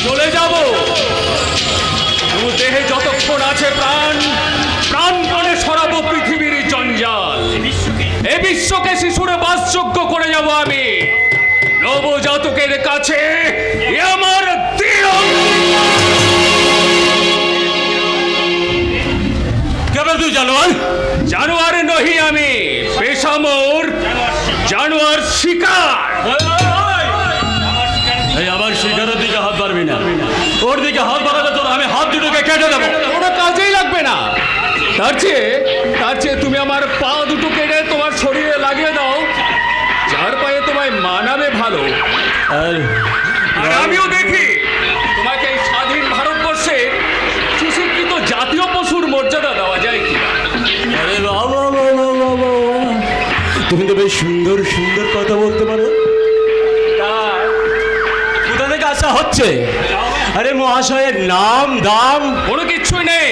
চলে যাব, দেহে যতক্ষণ আছে প্রাণ, প্রাণপণে সরাবো পৃথিবীর জঞ্জাল। এ বিশ্বকে শিশুরে বাসযোগ্য করে যাব আমি নবজাতকের কাছে। আমার কেবল তুই জানোয়ার, জানোয়ার নহি আমি, পেশা মোর জানোয়ার শিকার। আমার শিকারের দিকে হাত বাড়বি না, ওর দিকে হাত বাড়ালে তোর আমি হাত দুটোকে কেটে দেবো, কোনো কাজেই লাগবে না। তার চেয়ে তুমি আমার পা দুটো কেটে তোমার শরীরে লাগিয়ে দাও, যার পায়ে তোমায় মানাবে ভালো। আর আমিও দেখি তোমাকে এই স্বাধীন ভারতবর্ষে সুশিক্ষিত জাতীয় পশুর মর্যাদা দেওয়া যায় কি। আরে বাবা বাবা বাবা, তুমি তো বেশ সুন্দর সুন্দর কথা বলতে পারো। কোথা থেকে আসা হচ্ছে? আরে মহাশয়ের নাম দাম কোনো কিছুই নেই,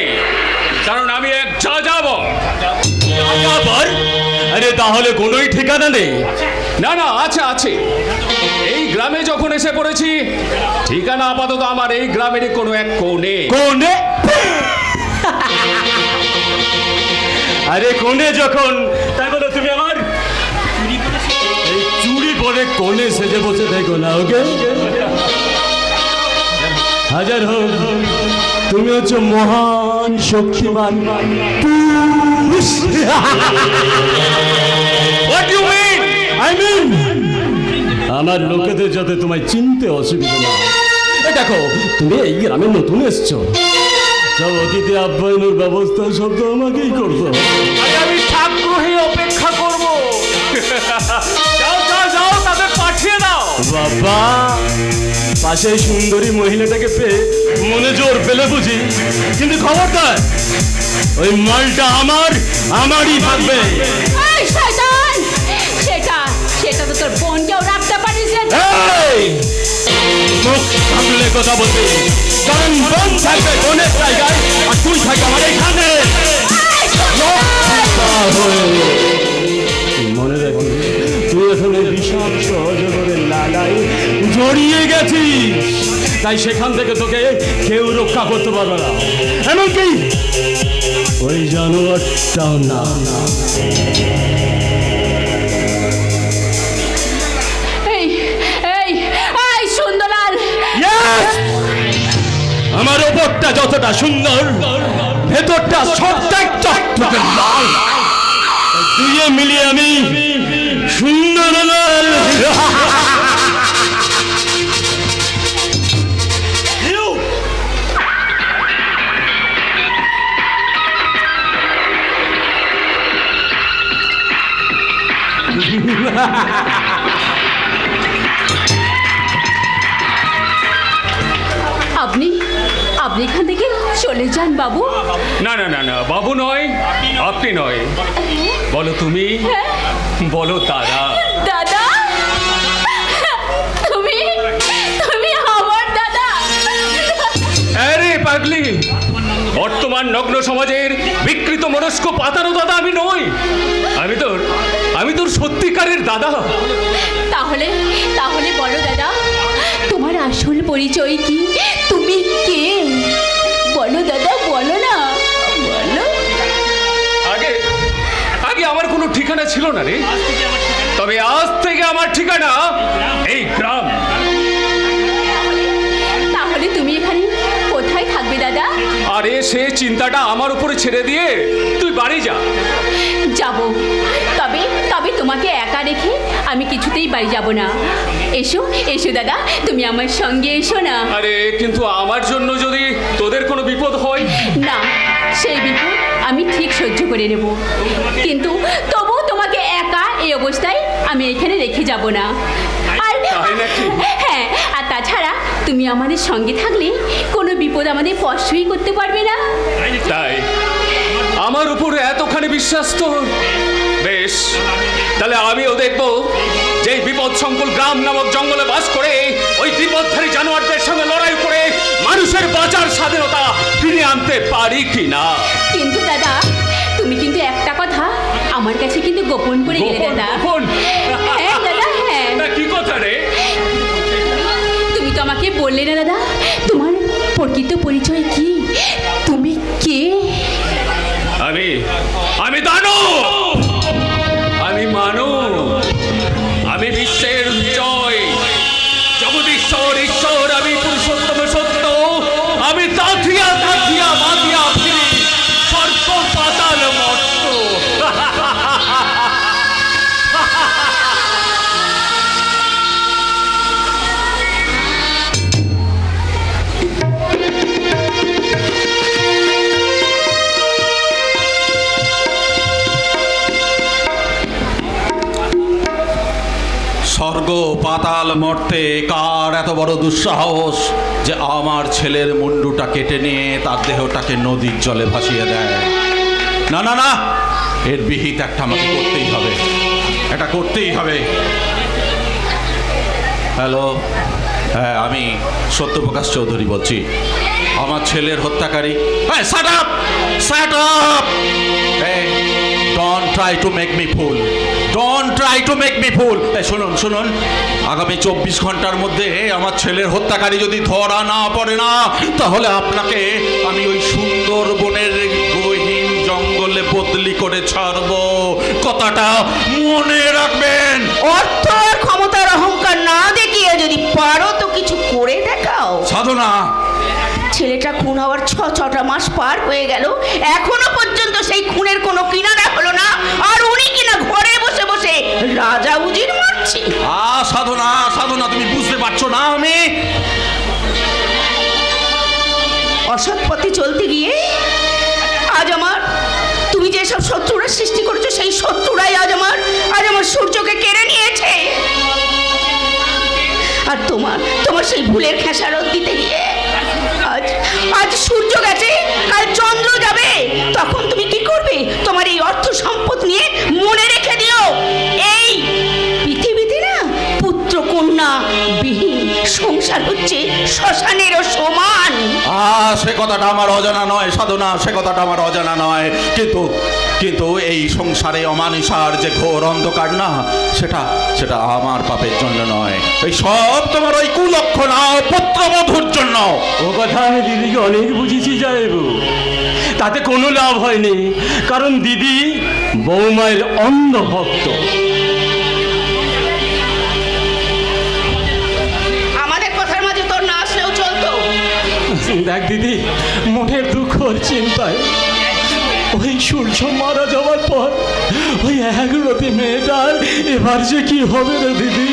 কারণ আমি এক যাযাবর। আরে তাহলে কোনোই ঠিকানা নেই? না না, আছে আছে। এই গ্রামে যখন এসে পড়েছি, ঠিকানা আপাতত আমার এই গ্রামেরই কোনো এক কোণে। কোণে? আরে কোণে যখন, তাই বলো তুমি আমার এই চুড়ি পরে কোণে সেজে বসে দেখো না। ওকে, হাজার হোক তুমি হচ্ছে মহান শক্তিমান পুরুষ। What do you mean? I mean, আমার লোকেদের যাতে তোমায় চিনতে অসুবিধা না হয়। এই দেখো, তুমি এই গ্রামে নতুন এসছো, সব অতিথি আপ্যায়নের ব্যবস্থা সব তো আমাকেই করতে হবে। আমি ঠাকুর হয়ে অপেক্ষা করব। যাও যাও যাও, তাদের পাঠিয়ে দাও। বাবা, পাশে সুন্দরী মহিলাটাকে পেয়ে মনে জোর পেলে বুঝি, কিন্তু খবরদার ওই মালটা আমারই থাকবে। এই শয়তান, সেটা তো তোর বোনকেও রাখতে পারিস না। এই, মুখ সামলে কথা বলতে, কারণ বোন থাকবে বোনের জায়গায়, আর তুই থাকবে আমার এখানে। মনে রাখবি, তুই এখন বিশাল সহযোগের লালায় জড়িয়ে গেছিস, তাই সেখান থেকে তোকে কেউ রক্ষা করতে পারবে না, এমনকি ওই জানোয়ারটাও না। এই সুন্দরলাল, আমার ওপরটা যতটা সুন্দর, ভেতরটা সবটাই চকচকে লাল, দুইয়ে মিলিয়ে আমি সুন্দরলাল। আপনি এখান থেকে চলে যান বাবু। না না না না, বাবু নয়, আপনি নয়, বলো তুমি, বলো তারা। দাদা, তুমি আমার দাদা। আরে পাগলি, বর্তমান নগ্ন সমাজের বিকৃত মনস্ক পাতানো দাদা আমি নই, আমি তোর সত্যিকারের দাদা। তাহলে বলো দাদা, তোমার আসল পরিচয় কি? তুমি কে? বলো দাদা, বলো না, বলো। আগে আমার কোনো ঠিকানা ছিল না রে, তবে আজ থেকে আমার ঠিকানা এই গ্রাম। তাহলে তুমি এখানে কোথায় থাকবে দাদা? আরে সে চিন্তাটা আমার উপরে ছেড়ে দিয়ে তুই বাড়ি যা। যাব, তবে তোমাকে একা রেখে আমি কিছুতেই বাড়ি যাব না। এসো দাদা, তুমি আমার সঙ্গে এসো না। আরে কিন্তু আমার জন্য যদি তোদের কোনো বিপদ হয়? না, সেই বিপদ আমি ঠিক সহ্য করে নেব, কিন্তু তবু তোমাকে একা এই অবস্থায় আমি এখানে রেখে যাব না। হ্যাঁ, আর তাছাড়া তুমি আমাদের সঙ্গে থাকলে কোনো বিপদ আমাদের স্পর্শই করতে পারবে না। তাই আমার উপরে এতখানি বিশ্বাস তো? বেশ, তাহলে আমিও দেখবো যে বিপদ সংকুল গ্রাম নামক জঙ্গলে বাস করে ওই বিপদধারী জানোয়ারদের সঙ্গে লড়াই করে মানুষের বাঁচার স্বাধীনতা ফিরিয়ে আনতে পারি কিনা। কিন্তু দাদা, তুমি কিন্তু একটা কথা আমার কাছে কিন্তু গোপন করে গেলে দাদা। হ্যাঁ দাদা, হ্যাঁ। কি কথা রে? তুমি তো আমাকে বললে না দাদা, তোমার প্রকৃত পরিচয় কি? তুমি কে? আমি দানব, আমি মানব, আমি বিশ্বের জয়, জগদীশ্বর ঈশ্বর, আমি পুরুষোত্তম সত্য, আমি তাথিয়া মাতিয়া ফিরি, সর্ব পাতাল মর্ত। স্বর্গ পাতাল মর্তে কার এত বড় দুঃসাহস যে আমার ছেলের মুন্ডুটা কেটে নিয়ে তার দেহটাকে নদীর জলে ভাসিয়ে দেয়? না না না, এর বিহিত একটা আমাকে করতেই হবে, এটা করতেই হবে। হ্যালো, হ্যাঁ, আমি সত্যপ্রকাশ চৌধুরী বলছি, আমার ছেলের হত্যাকারী। Shut up, shut up! Don't try to make me fool, don't try to make me fool. শুনুন, আগামী 24 ঘন্টার মধ্যে আমার ছেলের হত্যাকারী যদি ধরা না পড়ে না, তাহলে আপনাকে আমি ওই সুন্দরবনের গহীন জঙ্গলে বদলি করে ছাড়বো। কথাটা মনে রাখবেন। অর্থ আর ক্ষমতার অহংকার না দেখিয়ে যদি পারো তো কিছু করে দেখাও। সাধনা, ছেলেটা খুন হওয়ার 6টা মাস পার হয়ে গেল, এখনো পর্যন্ত সেই খুনের কোনো কিনারা হলো না, আর উনি কিনা ঘরে বসে বসে রাজা উজির মারছে। সাধনা সাধনা, তুমি বুঝতে পারছো না? আমি অসৎ পথে চলতে গিয়ে আজ আমার, তুমি যে সব শত্রুরা সৃষ্টি করেছো, সেই শত্রুরাই আজ আমার সূর্যকে কেড়ে নিয়েছে। আর তোমার সেই ভুলের খেসারত দিতে গিয়ে আজ সূর্য গেছে, কাল চন্দ্র যাবে, তখন তুমি কি করবে? তোমার এই অর্থ সম্পদ নিয়ে মনে রেখে দিও, এই পৃথিবীতে না পুত্র কন্যা বিহীন সংসার হচ্ছে শ্মশানেরও সমান। সে কথাটা আমার অজানা নয় সাধনা, সে কথাটা আমার অজানা নয়, কিন্তু এই সংসারে অমানুষার যে ঘোর অন্ধকার না, সেটা আমার পাপের জন্য নয়, এই সব তোমার ওই কুলক্ষণা পুত্রবধূর জন্য। ও কথা আমি দিদিকে অনেক বুঝেছি যাইবু, তাতে কোনো লাভ হয়নি, কারণ দিদি বৌমায়ের অন্ধ ভক্ত। আমাদের কথার মাঝে তোর না আসলেও চলতো। দেখ দিদি, মনের দুঃখ চিন্তায় ওই সূর্য মারা যাওয়ার পর ওই একরতি মেয়েটার এবার যে কি হবে রে দিদি,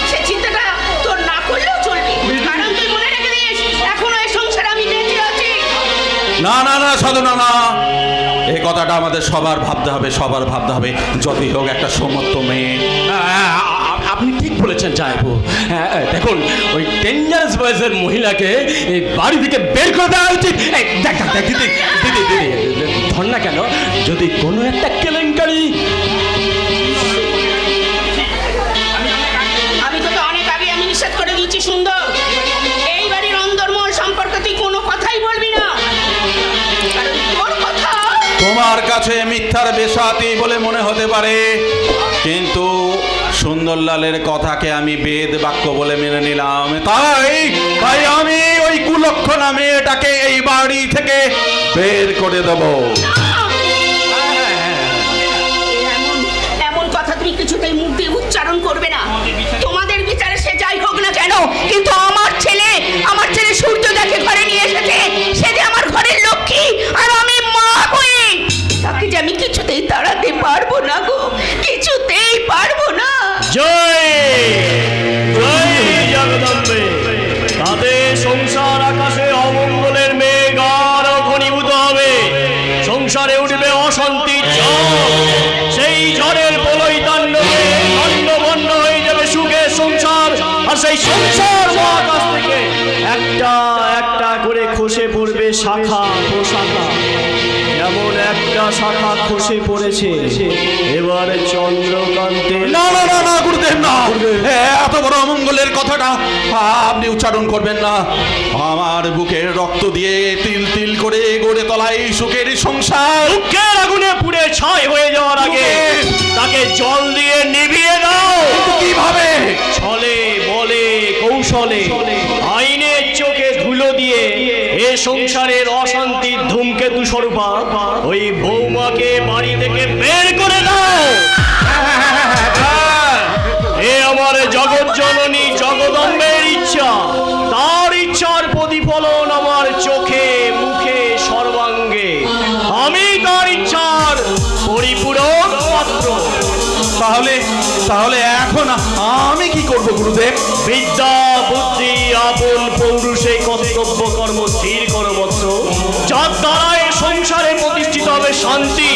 সে চিন্তাটা তোর না করলেও চলবে, কারণ তুই মনে রেখে দিস এখনো এই সংসারে আমি বেঁচে আছি। না না না সাধনা না, এই কথাটা আমাদের সবার ভাবতে হবে, যতই হোক একটা সমর্থ মেয়ে। আপনি ঠিক বলেছেন যাইবু। দেখুন, ওই ডেঞ্জারাস বয়সের মহিলাকে এই বাড়ি থেকে বের করে দেওয়া উচিত। দেখ দিদি দিদি দিদি ধর না কেন, যদি কোনো একটা কেলেঙ্কারি। আমি তোকে অনেক আগে আমি নিষেধ করে দিয়েছি সুন্দর, এই বাড়ির অন্দরমহল সম্পর্কে তুই কোনো কথাই বলবি না, কারণ তোর কথা তোমার কাছে মিথ্যার বেশাতি বলে মনে হতে পারে, কিন্তু সুন্দরলালের কথাকে আমি বেদ বাক্য বলে মেনে নিলাম, তাই আমি ওই কুলক্ষণা মেয়েটাকে এই বাড়ি থেকে বের করে দেব। এমন কথা তুমি কিছুতেই মুখ দিয়ে উচ্চারণ করবে না, তোমাদের বিচারে সে যাই হোক না কেন, কিন্তু আমার ছেলে সূর্য যাকে ঘরে নিয়ে এসেছে, সে যে আমার ঘরের লক্ষ্মী, আর আমি মা হয়ে তাকে যে আমি কিছুতেই তাড়াতে পারবো না গো, কিছুতেই পারবো না। জয় জয় জগদম্বে, তাদের সংসার আকাশে অমঙ্গলের মেঘ আরো ঘনীভূত হবে, সংসারে উঠবে অশান্তির ঝড়, সেই ঝড়ের প্রলয় তাণ্ডবে খণ্ডভণ্ড হয়ে যাবে সুখের সংসার, আর সেই সংসার মহাকাশ থেকে একটা একটা করে খসে পড়বে শাখা প্রশাখা। এমন একটা শাখা খসে পড়েছে এবার চন্দ্রকান্তের। না না না না গুরুদেব, না, এত বড় অমঙ্গলের কথাটা আপনি উচ্চারণ করবেন না। আমার বুকের রক্ত দিয়ে তিল তিল করে গড়ে তোলা এই সুখের সংসার বুকের আগুনে পুড়ে ছাই হয়ে যাওয়ার আগে তাকে জল দিয়ে নিভিয়ে দাও। কিভাবে? ছলে বলে কৌশলে, আইনের চোখে ধুলো দিয়ে এ সংসারের অশান্তির ধূমকেতু স্বরূপা ওই বৌমাকে বাড়ি থেকে বের করে দাও। এ আমার জগৎ জননী জগদম্বের ইচ্ছা, তার ইচ্ছার প্রতিফলন আমার চোখে মুখে সর্বাঙ্গে, আমি তার ইচ্ছার পরিপূরক পাত্র। তাহলে এখন আমি কি করব গুরুদেব? বিদ্যা বুদ্ধি আপন পৌরুষে কর্তব্য কর্ম স্থির করো বৎস, যার দ্বারা এই সংসারে প্রতিষ্ঠিত হবে শান্তি,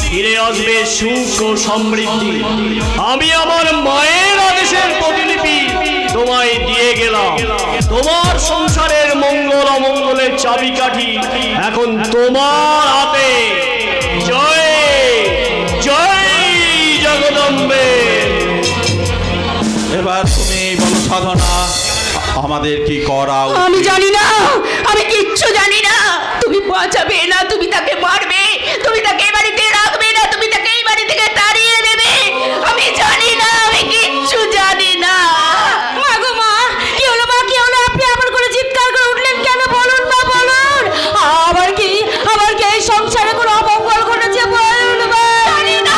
ফিরে আসবে সুখ ও সমৃদ্ধি। আমি আমার মায়ের আদেশের প্রতিলিপি তোমায় দিয়ে গেলাম, তোমার সংসারের মঙ্গল অমঙ্গলের চাবিকাঠি এখন তোমার হাতে। জয় জয় জগদম্বে। এবার তুমি বলো সাধনা, আমাদের কি করা উচিত? আমি জানি না, আমি কিচ্ছু জানি না। তুমি বাঁচাবে না, তুমি তাকে মারবে, তুমি তাকে এই বাড়িতে রাখবে না, তুমি তাকে এই বাড়ি থেকে তাড়িয়ে দেবে, আমি জানি না, আমি কিচ্ছু জানি না। মা গো মা, কি হলো মা, কি হলো? আপনি আবার করে চিৎকার করে উঠলেন কেন? বলুন মা, বলুন। আবার কি এই সংসারে কোনো অমঙ্গল ঘটেছে? বলুন মা। জানি না,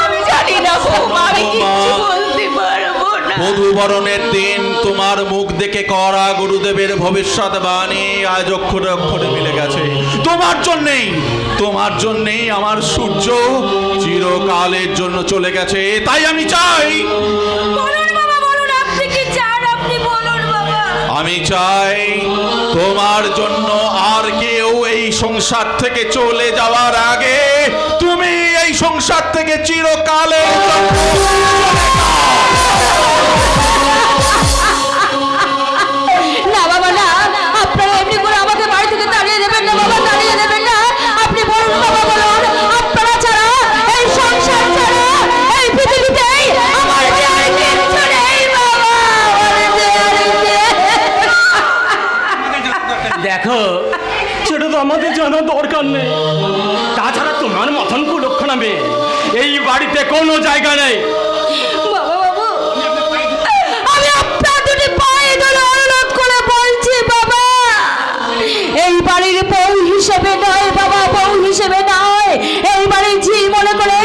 আমি জানি না বৌমা, আমি কিচ্ছু বলতে পারবো না। বধূবরণের দিন তোমার মুখ দেখে করা গুরুদেবের ভবিষ্যৎবাণী আজ অক্ষরে অক্ষরে মিলে গেছে। তোমার জন্যেই আমার সূর্য চিরকালের জন্য চলে গেছে। তাই আমি চাই, বলুন বাবা, বলুন আপনি কি চান, আপনি বলুন বাবা। আমি চাই তোমার জন্য আর কেউ এই সংসার থেকে চলে যাওয়ার আগে তুমি এই সংসার থেকে চিরকালের জন্য না বাবা না, আপনারা এমনি করে আমাকে বাড়ি থেকে তাড়িয়ে দেবেন না বাবা, তাড়িয়ে দেবেন না। আপনি বলুন বাবা, বলুন আপনারা ছাড়া, এই সংসার ছাড়া, এই পৃথিবীতে আমার যে আর কিচ্ছু নেই বাবা, আমার যে আর দেখো, সেটা তো আমাদের জানার দরকার নেই। তাছাড়া তোমার মতন কুলক্ষণা মেয়ে এই বাড়িতে কোনো জায়গা নেই। বাবা বাবু, আমি আপনার দুটি পায়ে ধরে অনুরোধ করে বলছি বাবা, এই বাড়ির বউ হিসেবে নয় বাবা, বউ হিসেবে নয়, এই বাড়ির ঝি মনে করে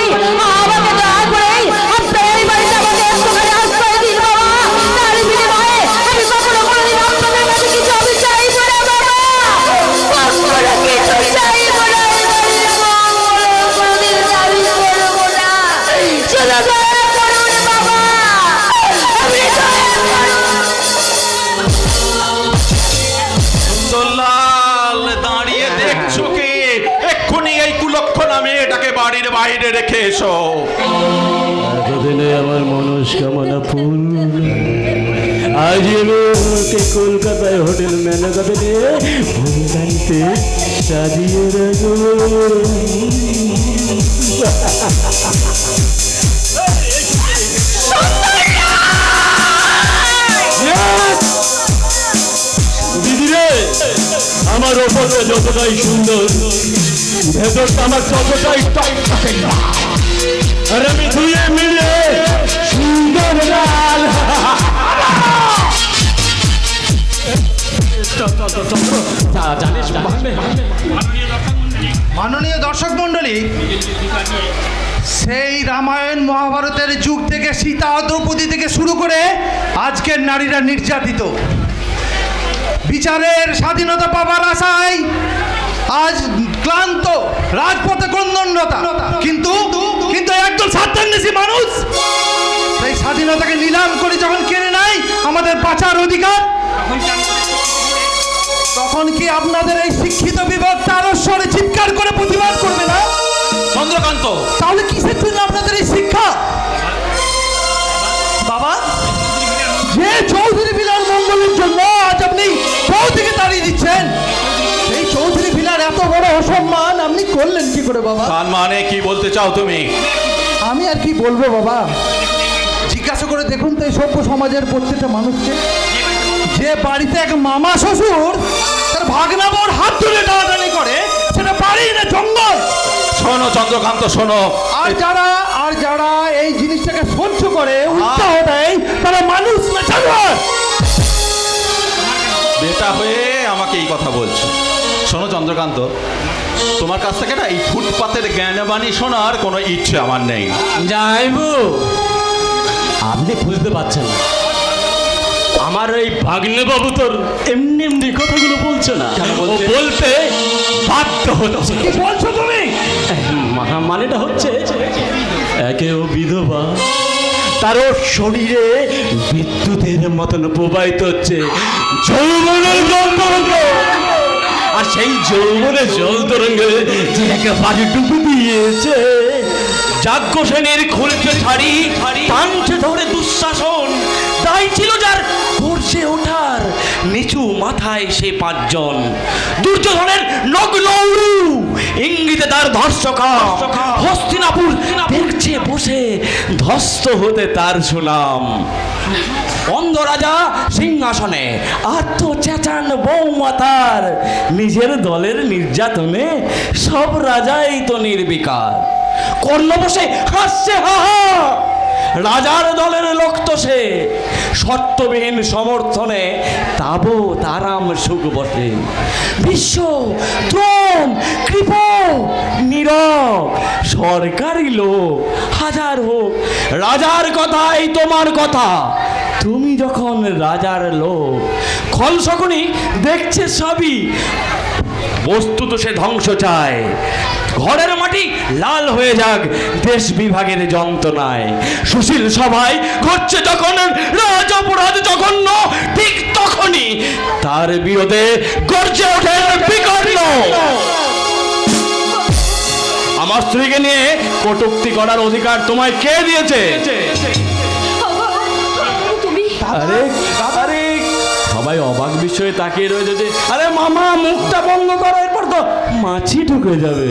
আমাকে দয়া করে আপনার এই বাড়িতে আমাকে একটুখানি আশ্রয় দিন বাবা। তার বিনিময়ে আমি কখনো কোনোদিন আপনাদের কাছে কিছু আমি চাইবো না বাবা, কখনো কিছু চাইবো না, এই বাড়ির মঙ্গল কোনোদিন দাবি করবো না। শুধু দয়া করুন বাবা, আপনি দয়া করুন। সুন্দরলাল, দাঁড়িয়ে দেখছো কি? এক্ষুনি এই কুলক্ষণা মেয়েটাকে বাড়ির বাইরে রেখে এসো। এতদিনে আমার মনস্কামনা পূর্ণ। আজ আমি ওকে কলকাতায় হোটেল মেনকাতে নিয়ে ভূমিকান্তে সাজিয়ে দিদি রে, আমার ওপরটা যতটাই সুন্দর, ভেতরটা আমার ততটাই টকটকে। আর আমি ধুয়ে মিলে সুন্দর লাল। জানিস মাননীয় দর্শক মণ্ডলী, সেই রামায়ণ মহাভারতের যুগ থেকে সীতা দ্রৌপদী থেকে শুরু করে আজকের নারীরা নির্যাতিত। বিচারের স্বাধীনতা পাবার আশায় আজ ক্লান্ত, রাজপথে ক্রন্দনরতা, কিন্তু একজন স্বার্থান্বেষী মানুষ সেই স্বাধীনতাকে নিলাম করে যখন কেড়ে নেয় আমাদের বাঁচার অধিকার, তখন কি আপনাদের এই শিক্ষিত বিভাগ তার স্বরে চিৎকার করে প্রতিবাদ করবে না? চন্দ্রকান্ত, তাহলে কিসের জন্য আপনাদের এই শিক্ষা? বাবা, যে চৌধুরী ভিলার মঙ্গলের জন্য আজ আপনি বৌদিকে তাড়িয়ে দিচ্ছেন, সেই চৌধুরী ভিলার এত বড় অসম্মান আপনি করলেন কি করে বাবা? তার মানে কি বলতে চাও তুমি? আমি আর কি বলবো বাবা, জিজ্ঞাসা করে দেখুন তো এই সভ্য সমাজের প্রত্যেকটা মানুষকে, যে বাড়িতে এক মামা শ্বশুর তার ভাগনা বউর হাত ধরে টানাটানি করে, সেটা বাড়ি না জঙ্গল? শোনো চন্দ্রকান্ত, শোনো, আর যারা এই জিনিসটাকে সহ্য করে উৎসাহ দেয়, তারা মানুষ না জানোয়ার? বেটা হয়ে আমাকে এই কথা বলছো। শোনো চন্দ্রকান্ত, তোমার কাছ থেকে না এই ফুটপাতের জ্ঞানবাণী শোনার কোনো ইচ্ছে আমার নেই। যাইবো, আপনি বুঝতে পারছেন না, আমার এই ভাগ্নে বাবু তোর এমনি এমনি কথাগুলো বলছে না, ও বলতে বাধ্য হচ্ছে। কি বলছো তুমি? মানেটা হচ্ছে একে ও বিধবা, তার শরীরে বিদ্যুতের মতন প্রবাহিত হচ্ছে যৌবনের জল তরঙ্গ, আর সেই যৌবনের জল তরঙ্গে যে একেবারে ডুবে দিয়েছে। যাজ্ঞ সেনের খুলছে শাড়ি, টানছে ধরে দুঃশাসন, তাই ছিল যার গর্জে ওঠার নিচু মাথায় সে পাঁচজন। দুর্যোধনের নগ্ন উরু ইঙ্গিতে তার ধর্ষকা, হস্তিনাপুর দেখছে বসে ধ্বস্ত হতে তার সুনাম। অন্ধ রাজা সিংহাসনে আত্মচেচান বৌমাতার, নিজের দলের নির্যাতনে সব রাজাই তো নির্বিকার। কর্ণ বসে হাসছে হাহা, রাজার দলের লোক তো সে, শর্তবিহীন সমর্থনে তাবো তারাম সুখ বসে। বিশ্ব ত্রোণ কৃপ নীরব সরকারি লোক হাজার হোক, রাজার কথাই তোমার কথা, তুমি যখন রাজার লোক, খল শকুনি দেখছে সবই, বস্তুত সে ধ্বংস চায়। ঘরের মাটি লাল হয়ে যাক দেশ বিভাগের যন্ত্রণায়। সুশীল সভায় ঘটছে যখন রাজ অপরাধ জঘন্য, ঠিক তখনই তার বিরোধে গর্জে ওঠেন বিকর্ণ। আমার স্ত্রীকে নিয়ে কটূক্তি করার অধিকার তোমায় কে দিয়েছে? তুমি আরে আরে সবাই অবাক বিষয়ে তাকিয়ে রয়েছে যে, আরে মামা মুখটা বন্ধ করো, এরপর তো মাছি ঢুকে যাবে।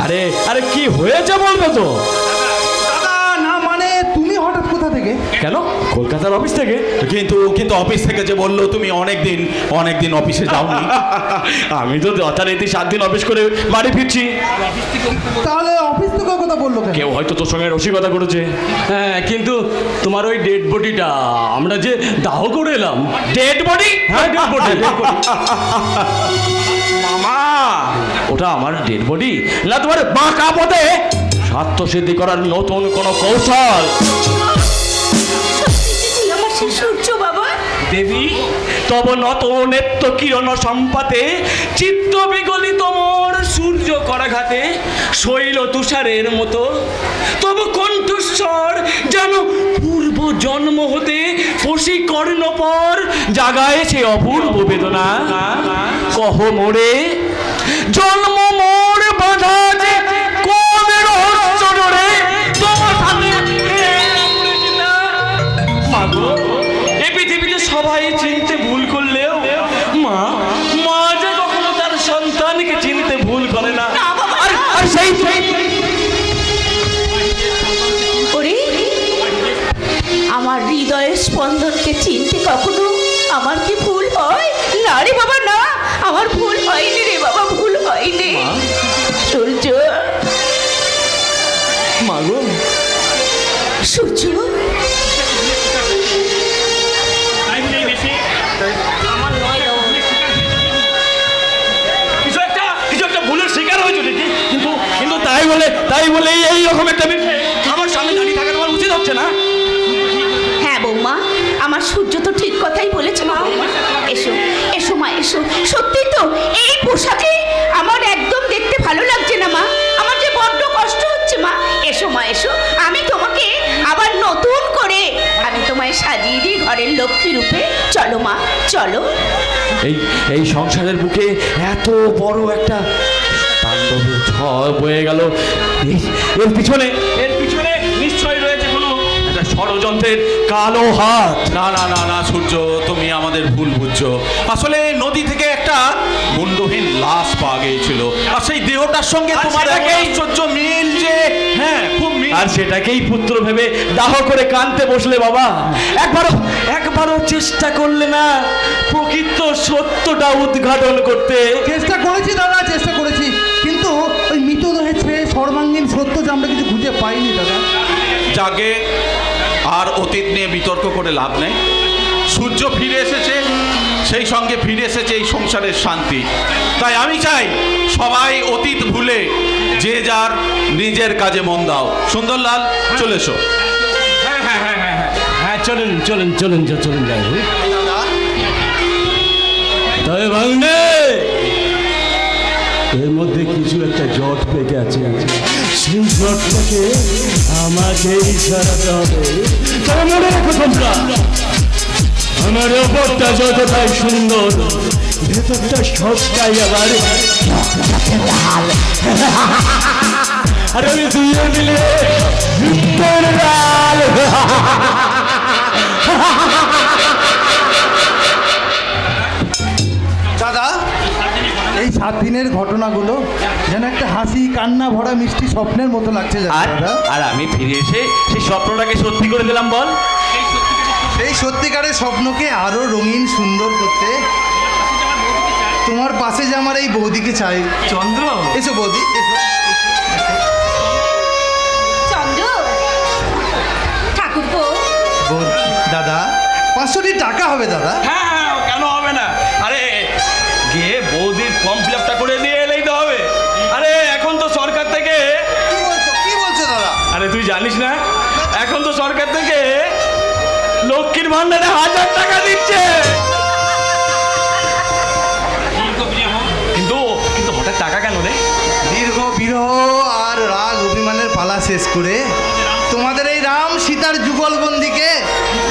আরে আরে কি হয়েছে বলবে তো? দাদা না মানে তুমি হঠাৎ কোথা থেকে? কেন কলকাতার অফিস থেকে? কিন্তু কিন্তু অফিস থেকে যে বললো তুমি অনেকদিন অফিসে যাওনি। আমি তো যথারীতি 7 দিন অফিস করে বাড়ি ফিরছি। তাহলে অফিস থেকে কথা বললো কেন? কেউ হয়তো তোর সঙ্গে রসিকতা করেছে। হ্যাঁ, কিন্তু তোমার ওই ডেড বডিটা আমরা যে দাহ করে এলাম। Dead body? হ্যাঁ, ডেড বডি। মামা ওটা আমার ডেড বডি না তোমার বাঁকা পথে স্বার্থ সিদ্ধি করার নতুন কোন কৌশল? আমার সেই সূর্য বাবা। দেবী তব নত নেত্য কিরণ সম্পাতে, চিত্ত বিগলিত মোর সূর্য করাঘাতে, শৈল তুষারের মতো তব কণ্ঠস্বর যেন পূর্ব জন্ম হতে ফসি কর্ণ পর জাগায় সে অপূর্ব বেদনা। কহ মোরে জন্ম মোর বাধা যে কোন রহস্য ডরে, তোমার সাথে মাগো এই পৃথিবীতে সবাই চিনতে ভুল করলেও মা মা যে কখনো তার সন্তানকে চিনতে ভুল করে না। আর সেই ওরে আমার হৃদয়ের স্পন্দনকে চিনতে কখনো আমার কি ভুল হয়? না রে বাবা না, আমার ভুল হয়নি রে বাবা, ভুল হয়নি। সূর্য মাগো সূর্য কিছু একটা ভুলের শিকার হয়েছে দেখি, কিন্তু তাই বলে এই রকম একটা বিষয় আমার সামনে দাঁড়িয়ে থাকা তোমার উচিত হচ্ছে না। হ্যাঁ বৌমা, আমার সূর্য তো ঠিক কথাই বলেছে মা। এসো এসো মা এসো। সত্যি তো এই পোশাকে আমার একদম দেখতে ভালো লাগছে না মা, আমার যে বড্ড কষ্ট হচ্ছে মা। এসো মা এসো, আমি তোমাকে আবার নতুন করে আমি তোমায় সাজিয়ে দিই ঘরের লক্ষ্মী রূপে। চলো মা চলো। এই সংসারের বুকে এত বড় একটা তাণ্ডবের ঝড় বয়ে গেল। এর পিছনে নিশ্চয়ই রয়েছে কোনো একটা ষড়যন্ত্রের কালো হাত। না সূর্য, তুমি আমাদের ভুল বুঝছো। আসলে নদী থেকে একটা মুন্ডহীন লাশ পাওয়া গিয়েছিল, আর সেই দেহটার সঙ্গে তোমার আশ্চর্য মিল যে, হ্যাঁ খুব মিল। আর সেটাকেই পুত্র ভেবে দাহ করে কাঁদতে বসলে বাবা। একবারও চেষ্টা করলে না প্রকৃত সত্যটা উদ্ঘাটন করতে? চেষ্টা করেছি দাদা, চেষ্টা করেছি, কিন্তু ওই মৃতদেহের ছেড়ে সর্বাঙ্গীন সত্য যে আমরা কিছু খুঁজে পাইনি দাদা। যাকে আর অতীত নিয়ে বিতর্ক করে লাভ নেই। সূর্য ফিরে এসেছে, সেই সঙ্গে ফিরে এসেছে এই সংসারের শান্তি। তাই আমি চাই সবাই অতীত ভুলে যে যার নিজের কাজে মন দাও। সুন্দরলাল চলে এসো। হ্যাঁ চলেন যাই। তবে ভাঙনে এর মধ্যে কিছু একটা জট পেকে আছে, সেই জটটাকে আমাকেই সারাতে হবে। তবে মনে রেখো তোমরা, আমার ওপরটা যতটাই সুন্দর, ভেতরটা সবটাই আবার লাল। আর আমি দুইয়ে মিলে লাল। দাদা এই 7 দিনের ঘটনাগুলো যেন একটা হাসি কান্না ভরা মিষ্টি স্বপ্নের মতো লাগছে দাদা। আর আমি ফিরে এসে সেই স্বপ্নটাকে সত্যি করে দিলাম বল। সেই সত্যিকারের স্বপ্নকে আরো রঙিন সুন্দর করতে তোমার পাশে যে আমার এই বৌদিকে চাই। চন্দ্র এসো বৌদি, এসো। চন্দ্র ঠাকুরপো, দাদা 500 টাকা হবে দাদা। হ্যাঁ কেন হবে না? আরে গিয়ে বৌদির ফর্ম ফিল আপটা করে দিয়ে এলেই তো হবে। আরে এখন তো সরকার থেকে, কি বলছো দাদা? আরে তুই জানিস না, এখন তো সরকার থেকে লক্ষ্মীর ভান্ডারে 1000 টাকা দিচ্ছে। কিন্তু কিন্তু হঠাৎ টাকা কেন রে? দীর্ঘ বিরহ আর রাগ অভিমানের পালা শেষ করে তোমাদের এই রাম সীতার যুগলবন্দিকে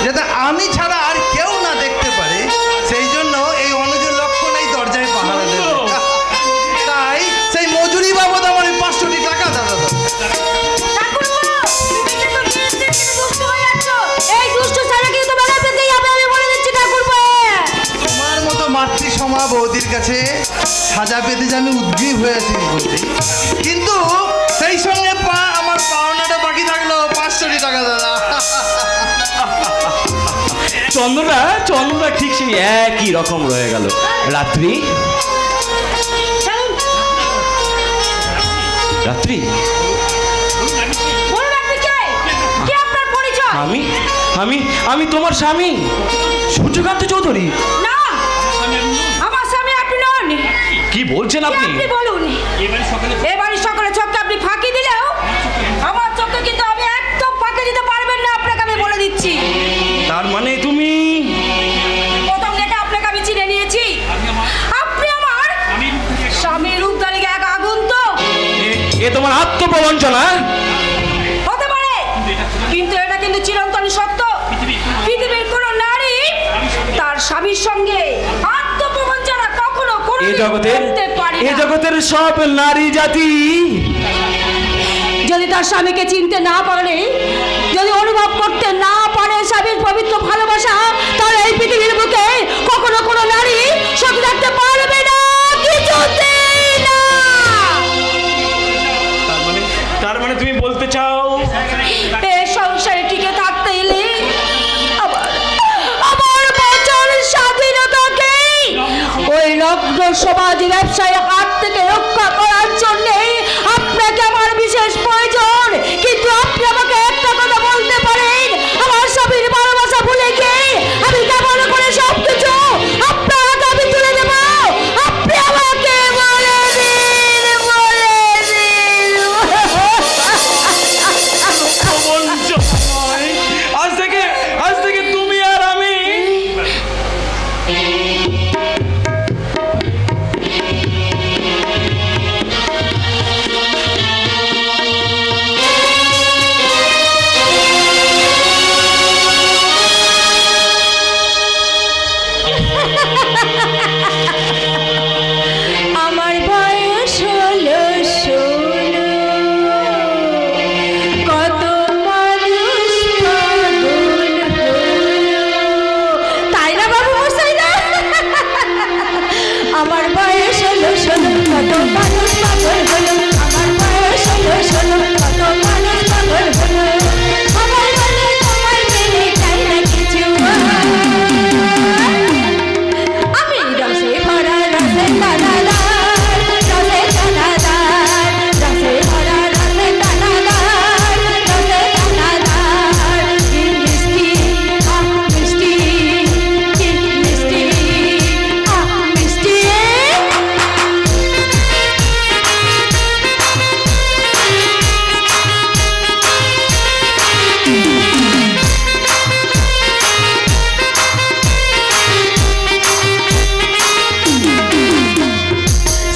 যাতে আমি ছাড়া আর কেউ না দেখতে পারে, সেই জন্য এই অনুজ লক্ষণ এই দরজায় পাহারা দেবে। তাই সেই মজুরি বাবদ আমার 500 টাকা দাদা। তোমার মতো মাতৃসমা বৌদির কাছে সাজা পেতে যে আমি উদ্গ্রীব হয়ে আছি বলতে, কিন্তু সেই সঙ্গে আমার পাওনাটা বাকি থাকলো 500 টাকা দাদা। চন্দ্রটা ঠিক সেই একই রকম রয়ে গেল। রাত্রি আমি তোমার স্বামী সূর্যকান্ত চৌধুরী। না, আমার স্বামী আপনি নন। কি বলছেন আপনি? আপনি বলুন। এবারে সকালে চোখটা আপনি ফাঁকি দিলেও আমার চোখে কিন্তু আমি একদম ফাঁকি দিতে পারবেন না, আপনাকে আমি বলে দিচ্ছি। তার মানে তুমি প্রথম থেকে আপনাকে আমি চিনে নিয়েছি। আপনি আমার স্বামী রূপধারী এক আগন্তুক। এ তোমার আত্মপ্রবঞ্চনা হতে পারে, কিন্তু এটা কিন্তু চিরন্তন সত্য। পৃথিবীর কোন নারী তার স্বামীর সঙ্গে আত্মপ্রবঞ্চনা কখনো করতে পারে না। এই জগতের সব নারী জাতি যদি তার স্বামীকে চিনতে না পারে, যদি অনুভব করতে না পারে স্বামীর পবিত্র ভালোবাসা, তাহলে এই পৃথিবীর বুকে কখনো কোনো নারী সুখী থাকতে পারবে না, কিছুতেই না। তার মানে তুমি বলতে চাও এই সংসারে টিকে থাকতে এলে আমার বাঁচার স্বাধীনতাকে ওই লগ্ন সমাজী ব্যবসায়ী হাত থেকে রক্ষা করার জন্য আপনাকে আমার বিশেষ প্রয়োজন। কিন্তু আপনি আমাকে একটা কথা বলতে পারেন, আমার স্বামীর ভালোবাসা ভুলে গিয়ে আমি কেমন করে সবকিছু আপনার হাতে আমি তুলে দেব? আপনি আমাকে বলে দিন, বলে দিন। আজ থেকে তুমি আর আমি আমার বয়স হলো 16, কত মানুষ পাগল হলো। তাই না বাবু মশাই না? আমার বয়স হলো 16, কত মানুষ পাগল হলো। আমার বয়স হলো 16, কত মানুষ পাগল হলো। আমার মনে তোমায় পেলে চাই না কিছু। আমি রসে ভরা রসে দানাদার, রসে দানাদার, রসে ভরা রসে দানাদার, রসে দানাদার। কি মিষ্টি, আহ মিষ্টি, কি মিষ্টি, আহ মিষ্টি।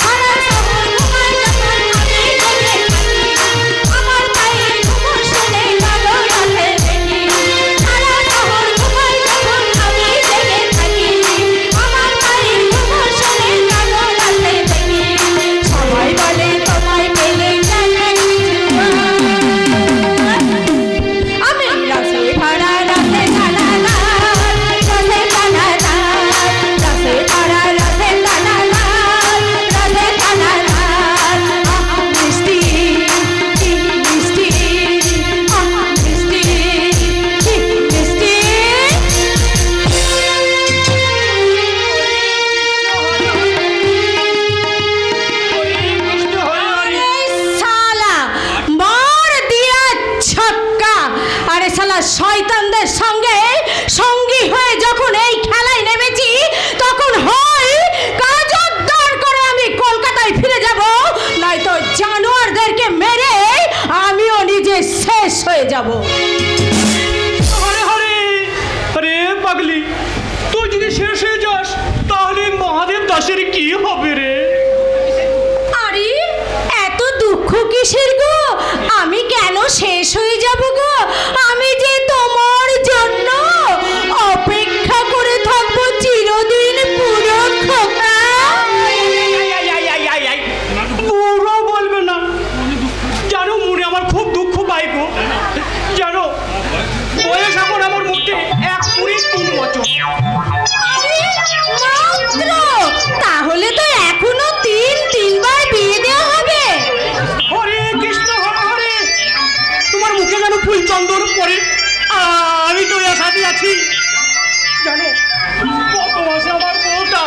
সারা শহর ঘুমায় যখন আমি জেগে থাকি, আমার পায়ের ঘুমর শুনে কালো রাতে দেখি। সারা শহর ঘুমায় যখন আমি জেগে থাকি, আমার পায়ের ঘুমর শুনে কালো রাতে দেখি। সবাই বলে তোমায় পেলে চাই না কিছু। আমি রসে ভরা রসে দানাদার, রসে দানাদার, রসে ভরা রসে দানাদার, রসে দানাদার। আহ মিষ্টি, কি মিষ্টি, আহ মিষ্টি, কি মিষ্টি। এই শালা মার দিয়া ছক্কা। আরে শালা শয়তানদের সঙ্গে সঙ্গী হয়ে যখন এই খেলায় নেমেছি, তখন হয় কাজ উদ্ধার করে আমি কলকাতায় ফিরে যাব, নয়তো জানোয়ারদেরকে মেরে আমিও নিজে শেষ হয়ে যাব। হরে হরে হরে পাগলি, তুই যদি শেষ হয়ে যাস তাহলে মহাদেব দাসের কি হবে রে? আরে এত দুঃখ কিসের গো? আমি কেন শেষ হয়ে যাব গো? আমি যে তোমার জন্য অপেক্ষা করে থাকবো চিরদিন পুরো খোকা। পুরো বলবে না, জানো মনে আমার খুব দুঃখ পাই গো। জানো বয়স এখন আমার মুখে 1-3 বছর। মাত্র তাহলে তো এখনো 3 বার বিয়ে দেওয়া হবে। হরে কৃষ্ণ হরে হরে, তোমার মুখে যেন ফুল চন্দন পড়ে, আমি তো এর সাথে আছি। জানো কত মাসে আমার বউটা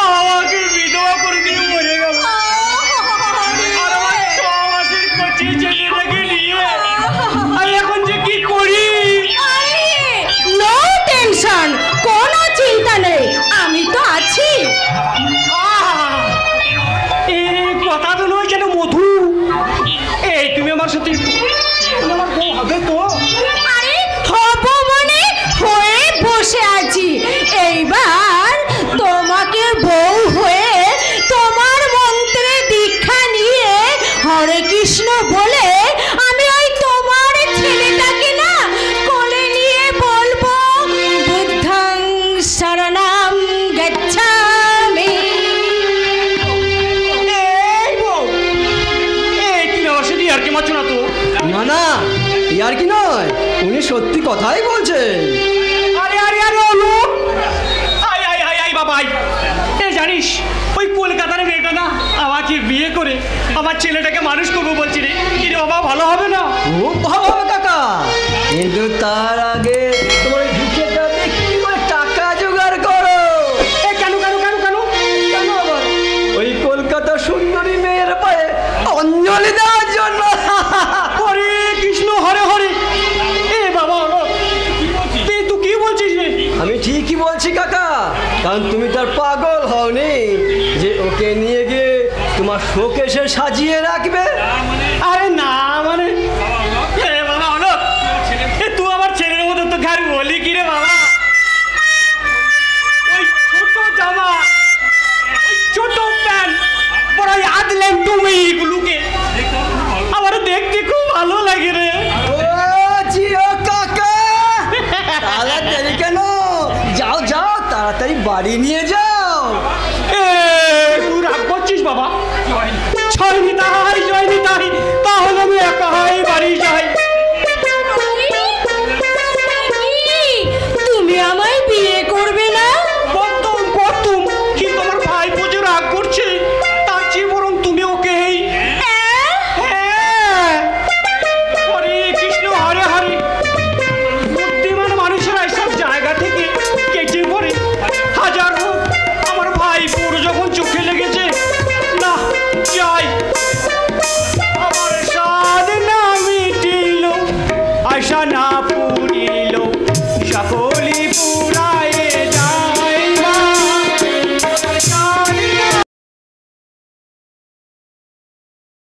আমাকে বিধবা করে দিয়ে মরে গেল, আর আমার 6 মাসের কচি ছেলেটাকে নিয়ে আমি এখন যে কি করি। নো টেনশন, কোনো চিন্তা নেই, আমি তো আছি। এই কথা তো নয় যেন মধু। এই তুমি আমার সাথে, তুমি আমার বউ হবে তো? আরে হব মানে হয়ে বসে আছি। এইবার তোমাকে বউ হয়ে তোমার মন্ত্রে দীক্ষা নিয়ে হরে কৃষ্ণ বলে আমি ওই তোমার ছেলেটাকে না কোলে নিয়ে বলবো বুদ্ধং শরণাম গচ্ছামি। এই বউ, এই তুমি আমার সাথে আর কি মারছো না তো? না না, ইয়ার কি নয়, উনি সত্যি কথাই বলছেন। আরে আরে আরে ওলো, আই আই আই আই বাবা আই। এ জানিস ওই কলকাতার মেয়েটা না আমাকে বিয়ে করে আমার ছেলেটাকে মানুষ করবো বলছি রে। কি রে বাবা, ভালো হবে না? খুব ভালো হবে কাকা, কিন্তু তার আগে তোমার ওই ভিটেটা বিক্রি করে টাকা জোগাড় করো। এ কেন কেন কেন কেন কেন আবার? ওই কলকাতা সুন্দরী মেয়ের পায়ে অঞ্জলি দেওয়ার জন্য। হরে কৃষ্ণ হরে হরে। এ বাবা তুই কি বলছিস রে? আমি ঠিকই বলছি কাকা, কারণ তুমি তার পাগল হওনি যে ওকে নিয়ে গিয়ে তোমার শোকেশে সাজিয়ে রাখবে। আরে না মানে, এ বাবা হলো এ তুই আমার ছেলের মতো তো খালি বলি কি রে বাবা? ওই ছোট জামা, ওই ছোট প্যান্ট পরাই আদলেন তুমি এগুলোকে আমার দেখতে খুব ভালো লাগে রে। ও জিও কাকা, তাড়াতাড়ি কেন? যাও যাও, তাড়াতাড়ি বাড়ি নিয়ে যাও। এ তুই রাগ করছিস বাবা? ছয় নিতাই জয় নিতাই, তাহলে আমি একাই বাড়ি যাই। তুমি আমায় বিয়ে করবে না? প্রথম প্রথম কিন্তু আমার ভাই পুজো রাগ করছে, তার চেয়ে বরং তুমি ওকেই। হ্যাঁ, হরে কৃষ্ণ হরে হরে। বুদ্ধিমান মানুষেরা এসব জায়গা থেকে কেটে পড়ে। হাজার হোক আমার ভাই পুরো যখন চোখে লেগেছে, না যাই। আমার সাধনা মিটিল, আশা না